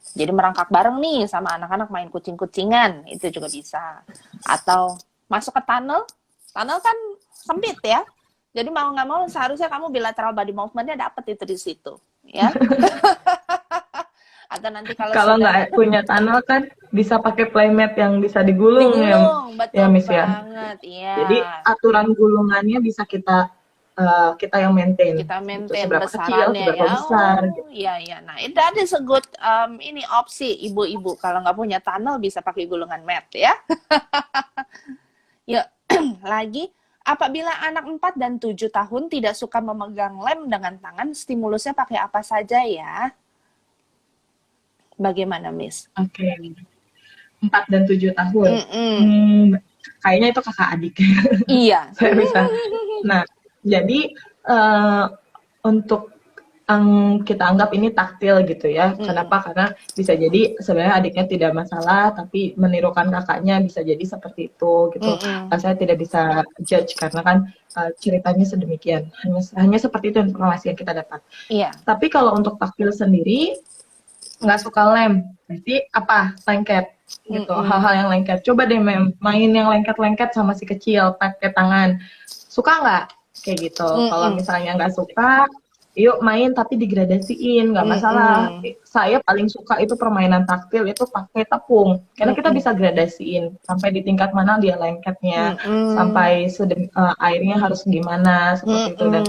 Speaker 1: Jadi merangkak bareng nih sama anak-anak main kucing-kucingan, itu juga bisa. Atau masuk ke tunnel kan sempit ya. Jadi mau nggak mau seharusnya kamu bilateral body movement-nya dapet itu di situ, ya. Atau nanti kalau
Speaker 2: nggak punya tunnel kan bisa pakai playmat yang bisa digulung
Speaker 1: betul
Speaker 2: ya Miss
Speaker 1: banget,
Speaker 2: ya. Jadi aturan gulungannya bisa kita yang maintain.
Speaker 1: Kita maintain
Speaker 2: seberapa kecil, seberapa besar.
Speaker 1: Iya. Nah, itu ada sebut ini opsi ibu-ibu kalau nggak punya tunnel bisa pakai gulungan mat ya. Yuk, lagi. Apabila anak 4 dan 7 tahun tidak suka memegang lem dengan tangan, stimulusnya pakai apa saja ya? Bagaimana, Miss?
Speaker 2: Oke. 4 dan 7 tahun. Kayaknya itu kakak adik.
Speaker 1: Iya.
Speaker 2: Saya bisa. Nah, jadi untuk kita anggap ini taktil gitu ya. Kenapa? Karena bisa jadi sebenarnya adiknya tidak masalah, tapi menirukan kakaknya bisa jadi seperti itu gitu. Saya tidak bisa judge karena kan ceritanya sedemikian. Hanya seperti itu informasi yang kita dapat.
Speaker 1: Iya.
Speaker 2: Tapi kalau untuk taktil sendiri nggak suka lem, berarti apa? Lengket gitu. Hal-hal yang lengket. Coba deh main yang lengket-lengket sama si kecil pakai tangan. Suka nggak? Kayak gitu. Kalau misalnya nggak suka, yuk main tapi digradasiin, nggak masalah. Saya paling suka itu permainan taktil itu pakai tepung, karena kita bisa gradasiin sampai di tingkat mana dia lengketnya, sampai airnya harus gimana seperti itu. Dan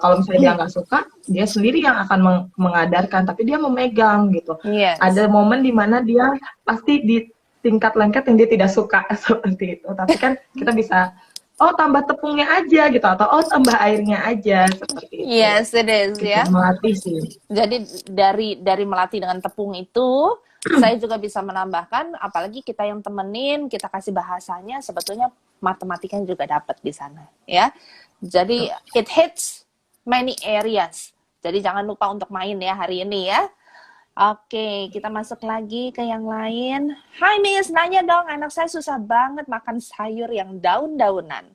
Speaker 2: kalau misalnya dia nggak suka, dia sendiri yang akan mengadarkan, tapi dia memegang gitu. Ada momen dimana dia pasti di tingkat lengket yang dia tidak suka seperti itu, tapi kan kita bisa tambah tepungnya aja gitu, atau tambah airnya aja seperti itu.
Speaker 1: Yes, it is
Speaker 2: gitu,
Speaker 1: ya.
Speaker 2: Melatih sih.
Speaker 1: Jadi dari melatih dengan tepung itu, saya juga bisa menambahkan, apalagi kita yang temenin, kita kasih bahasanya, sebetulnya matematikanya juga dapat di sana, ya. Jadi it hits many areas. Jadi jangan lupa untuk main ya hari ini ya. Oke, kita masuk lagi ke yang lain. Hai Miss, nanya dong, anak saya susah banget makan sayur yang daun-daunan.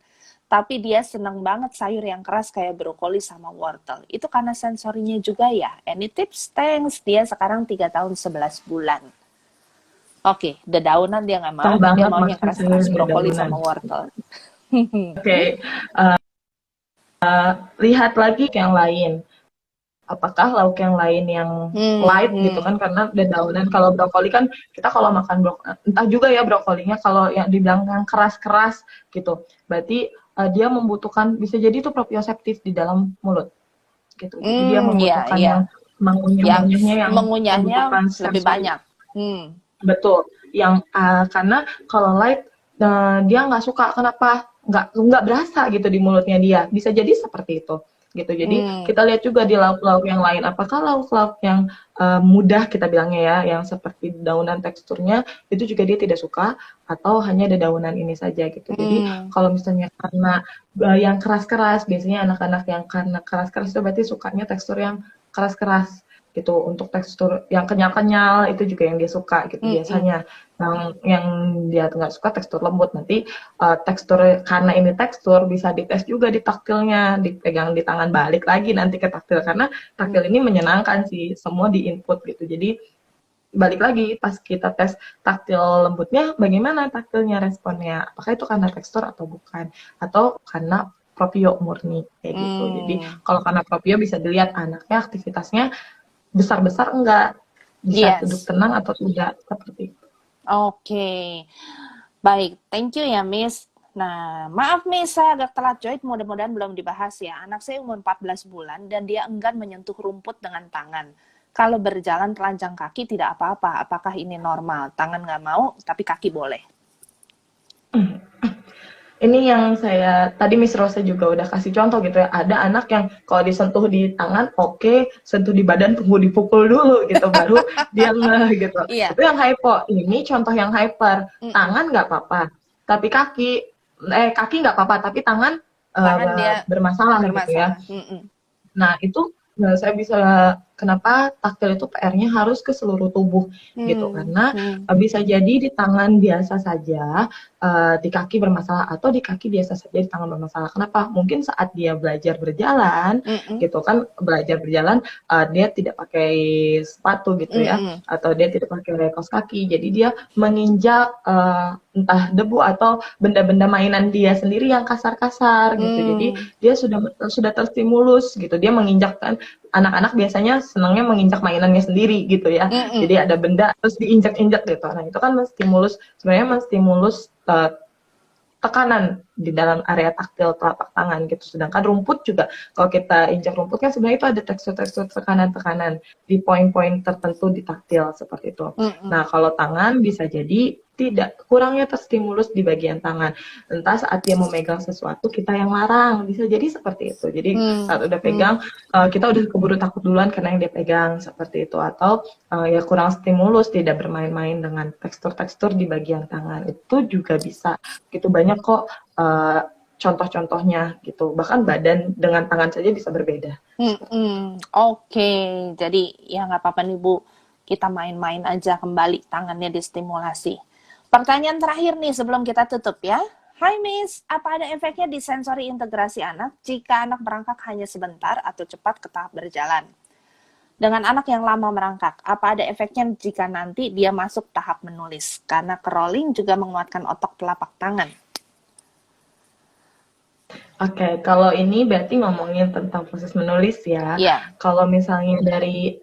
Speaker 1: Tapi dia seneng banget sayur yang keras kayak brokoli sama wortel. Itu karena sensorinya juga ya? Any tips? Thanks. Dia sekarang 3 tahun 11 bulan. Oke, dedaunan dia nggak
Speaker 2: Susah
Speaker 1: mau, dia
Speaker 2: banget
Speaker 1: maunya
Speaker 2: makan sayur
Speaker 1: keras-keras, brokoli
Speaker 2: dedaunan.
Speaker 1: sama wortel.
Speaker 2: Oke, lihat lagi ke yang lain. Apakah lauk yang lain yang
Speaker 1: Hmm,
Speaker 2: light gitu
Speaker 1: hmm,
Speaker 2: kan, karena dedaunan. Kalau brokoli kan kita kalau makan entah juga ya brokolinya, kalau yang dibilang yang keras-keras gitu, berarti dia membutuhkan, bisa jadi itu proprioseptif di dalam mulut gitu. Jadi dia
Speaker 1: iya,
Speaker 2: membutuhkan
Speaker 1: iya.
Speaker 2: yang
Speaker 1: Yang
Speaker 2: mengunyah-ngunyahnya, yang
Speaker 1: mengunyahnya
Speaker 2: membutuhkan
Speaker 1: lebih
Speaker 2: sensori.
Speaker 1: banyak. Hmm,
Speaker 2: Betul, yang karena kalau light dia nggak suka, kenapa? Nggak berasa gitu di mulutnya dia. Bisa jadi seperti itu gitu. Jadi
Speaker 1: hmm,
Speaker 2: kita lihat juga di lauk-lauk yang lain, apakah lauk-lauk yang mudah kita bilangnya ya, yang seperti daunan teksturnya itu juga dia tidak suka, atau hanya dedaunan ini saja gitu. Jadi
Speaker 1: hmm,
Speaker 2: kalau misalnya karena yang keras-keras, biasanya anak-anak yang karena keras-keras itu berarti sukanya tekstur yang keras-keras gitu. Untuk tekstur yang kenyal-kenyal itu juga yang dia suka gitu
Speaker 1: hmm, hmm.
Speaker 2: biasanya. Yang dia nggak suka tekstur lembut. Nanti tekstur, karena ini tekstur bisa dites juga di taktilnya, dipegang di tangan, balik lagi nanti ke taktil, karena taktil ini menyenangkan sih, semua di input gitu. Jadi balik lagi pas kita tes taktil lembutnya, bagaimana taktilnya responnya, apakah itu karena tekstur atau bukan, atau karena propio murni kayak gitu. Jadi
Speaker 1: Hmm,
Speaker 2: kalau karena propio bisa dilihat anaknya aktivitasnya besar-besar enggak, bisa duduk
Speaker 1: yes.
Speaker 2: tenang atau tidak, seperti itu.
Speaker 1: Oke. Baik, thank you ya, Miss. Nah, maaf Miss, saya agak telat join, mudah-mudahan belum dibahas ya. Anak saya umur 14 bulan dan dia enggan menyentuh rumput dengan tangan. Kalau berjalan telanjang kaki tidak apa-apa. Apakah ini normal? Tangan nggak mau, tapi kaki boleh.
Speaker 2: Ini yang saya tadi Miss Rosa juga udah kasih contoh gitu ya. Ada anak yang kalau disentuh di tangan oke, sentuh di badan tunggu dipukul dulu gitu, baru dia ngeh gitu.
Speaker 1: Iya.
Speaker 2: Itu yang hypo. Ini contoh yang hyper.
Speaker 1: Mm-mm.
Speaker 2: Tangan nggak apa-apa, tapi kaki nggak apa-apa, tapi tangan
Speaker 1: Tangan dia
Speaker 2: bermasalah gitu ya.
Speaker 1: bermasalah. Mm-mm.
Speaker 2: Nah, itu saya bisa, kenapa taktil itu PR-nya harus ke seluruh tubuh gitu,
Speaker 1: Hmm.
Speaker 2: karena
Speaker 1: Hmm.
Speaker 2: bisa jadi di tangan biasa saja, di kaki bermasalah, atau di kaki biasa saja di tangan bermasalah. Kenapa? Mungkin saat dia belajar berjalan
Speaker 1: Mm-mm.
Speaker 2: gitu kan, belajar berjalan, dia tidak pakai sepatu gitu ya,
Speaker 1: Mm-mm.
Speaker 2: atau dia tidak pakai kaos kaki. Jadi dia menginjak entah debu atau benda-benda mainan dia sendiri yang kasar-kasar gitu. Jadi
Speaker 1: Hmm.
Speaker 2: dia sudah terstimulus gitu. Dia menginjakkan, anak-anak biasanya senangnya menginjak mainannya sendiri gitu ya.
Speaker 1: Mm-mm.
Speaker 2: Jadi ada benda terus diinjak-injak gitu. Nah, itu kan menstimulus, sebenarnya menstimulus tekanan di dalam area taktil telapak tangan gitu. Sedangkan rumput juga, kalau kita injak rumput kan sebenarnya itu ada tekstur-tekstur tekanan-tekanan di poin-poin tertentu di taktil seperti itu.
Speaker 1: Mm-mm.
Speaker 2: Nah, kalau tangan bisa jadi tidak, kurangnya terstimulus di bagian tangan. Entah saat dia memegang sesuatu kita yang larang, bisa jadi seperti itu. Jadi
Speaker 1: Hmm.
Speaker 2: saat udah
Speaker 1: Hmm.
Speaker 2: pegang, kita udah keburu takut duluan karena yang dia pegang seperti itu, atau ya kurang stimulus, tidak bermain-main dengan tekstur-tekstur di bagian tangan. Itu juga bisa gitu, banyak kok contoh-contohnya gitu, bahkan badan dengan tangan saja bisa berbeda.
Speaker 1: Oke, jadi ya nggak apa-apa nih Bu, kita main-main aja kembali tangannya distimulasi. Pertanyaan terakhir nih sebelum kita tutup ya. Hai Miss, apa ada efeknya di sensori integrasi anak jika anak merangkak hanya sebentar atau cepat ke tahap berjalan? Dengan anak yang lama merangkak, apa ada efeknya jika nanti dia masuk tahap menulis? Karena crawling juga menguatkan otot telapak tangan.
Speaker 2: Oke, kalau ini berarti ngomongin tentang proses menulis ya.
Speaker 1: Iya.
Speaker 2: Kalau misalnya dari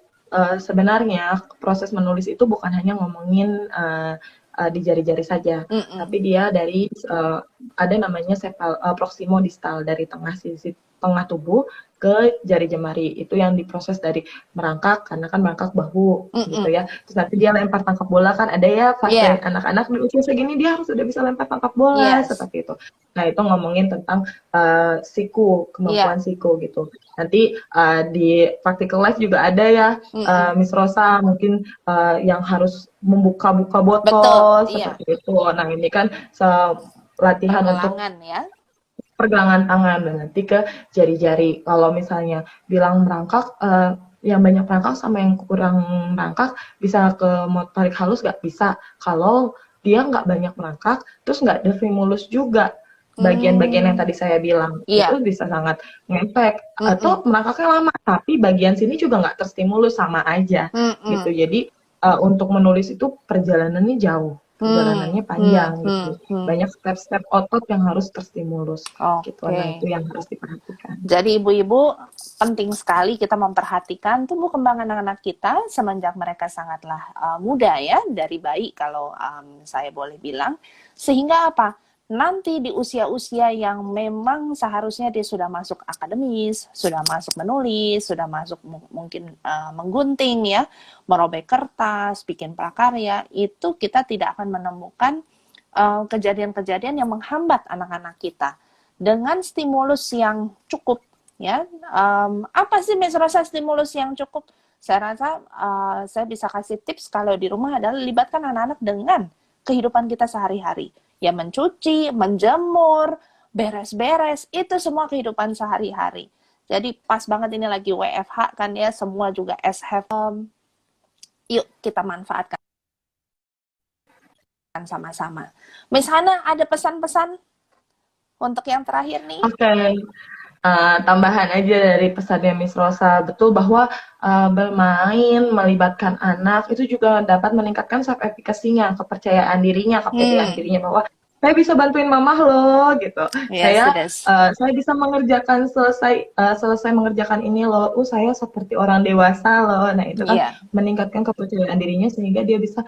Speaker 2: sebenarnya proses menulis itu bukan hanya ngomongin di jari-jari saja,
Speaker 1: Mm-mm.
Speaker 2: tapi dia dari ada namanya proximo distal, dari tengah sisi tengah tubuh ke jari jemari. Itu yang diproses dari merangkak, karena kan merangkak bahu gitu
Speaker 1: Mm-mm.
Speaker 2: ya. Terus nanti dia lempar tangkap bola, kan ada ya fase
Speaker 1: Iya.
Speaker 2: anak-anak di usia segini dia harus udah bisa lempar tangkap bola
Speaker 1: Yes.
Speaker 2: seperti itu. Nah, itu ngomongin tentang
Speaker 1: Iya.
Speaker 2: kemampuan siku gitu. Nanti di practical life juga ada ya,
Speaker 1: Mm-mm.
Speaker 2: Miss Rosa, mungkin yang harus membuka-buka
Speaker 1: Betul.
Speaker 2: botol
Speaker 1: Iya.
Speaker 2: seperti itu. Nah, ini kan latihan untuk
Speaker 1: Pergelangan ya.
Speaker 2: pergelangan tangan, dan nanti ke jari-jari. Kalau misalnya bilang merangkak, yang banyak merangkak sama yang kurang merangkak bisa ke motorik halus nggak bisa. Kalau dia nggak banyak merangkak, terus nggak ada stimulus juga. Bagian-bagian yang
Speaker 1: Hmm,
Speaker 2: tadi saya bilang itu
Speaker 1: iya.
Speaker 2: bisa sangat ngefek atau
Speaker 1: Mm-mm.
Speaker 2: merangkaknya lama, tapi bagian sini juga nggak terstimulus sama aja gitu.
Speaker 1: Mm-mm.
Speaker 2: Jadi untuk menulis itu perjalanannya jauh,
Speaker 1: Hmm,
Speaker 2: perjalanannya
Speaker 1: hmm,
Speaker 2: panjang
Speaker 1: hmm,
Speaker 2: gitu.
Speaker 1: hmm.
Speaker 2: Banyak step-step otot yang harus terstimulus gitu. Nah,
Speaker 1: Oke.
Speaker 2: itu yang harus diperhatikan.
Speaker 1: Jadi ibu-ibu penting sekali kita memperhatikan tumbuh kembang anak-anak kita semenjak mereka sangatlah muda ya, dari bayi kalau saya boleh bilang. Sehingga apa? Nanti di usia-usia yang memang seharusnya dia sudah masuk akademis, sudah masuk menulis, sudah masuk mungkin menggunting ya, merobek kertas, bikin prakarya, itu kita tidak akan menemukan kejadian-kejadian yang menghambat anak-anak kita dengan stimulus yang cukup ya. Apa sih Miss Rosa stimulus yang cukup? Saya rasa saya bisa kasih tips kalau di rumah adalah libatkan anak-anak dengan kehidupan kita sehari-hari. Ya mencuci, menjemur, beres-beres, itu semua kehidupan sehari-hari. Jadi pas banget ini lagi WFH kan ya, semua juga as have. Yuk kita manfaatkan sama-sama. Miss Hana, ada pesan-pesan untuk yang terakhir nih?
Speaker 2: Oke, tambahan aja dari pesannya Miss Rosa, betul bahwa bermain, melibatkan anak itu juga dapat meningkatkan self efficacy-nya, kepercayaan dirinya, kepedean
Speaker 1: Hmm,
Speaker 2: dirinya bahwa saya bisa bantuin mama loh gitu.
Speaker 1: yes, it is.
Speaker 2: Saya bisa mengerjakan selesai mengerjakan ini loh. Saya seperti orang dewasa loh. Nah, itu kan
Speaker 1: Iya,
Speaker 2: meningkatkan kepercayaan dirinya sehingga dia bisa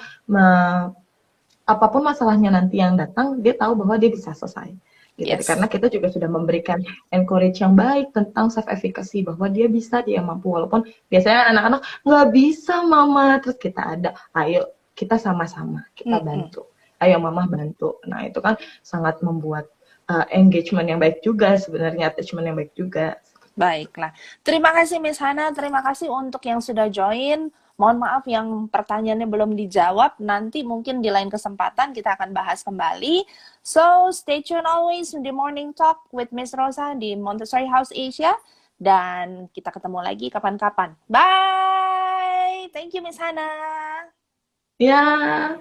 Speaker 2: apapun masalahnya nanti yang datang, dia tahu bahwa dia bisa selesai. Gitu.
Speaker 1: yes.
Speaker 2: Karena kita juga sudah memberikan encourage yang baik tentang self efficacy bahwa dia bisa, dia mampu walaupun biasanya anak-anak nggak bisa mama, terus kita ada, ayo kita sama-sama kita
Speaker 1: Mm-mm.
Speaker 2: bantu, ayo mama bantu. Nah itu kan sangat membuat engagement yang baik juga sebenarnya, attachment yang baik juga.
Speaker 1: Baiklah. Terima kasih Miss Hana, terima kasih untuk yang sudah join. Mohon maaf yang pertanyaannya belum dijawab. Nanti mungkin di lain kesempatan kita akan bahas kembali. So, stay tune always in the morning talk with Miss Rosa di Montessori House Asia. Dan kita ketemu lagi kapan-kapan. Bye! Thank you Miss Hana.
Speaker 2: Ya.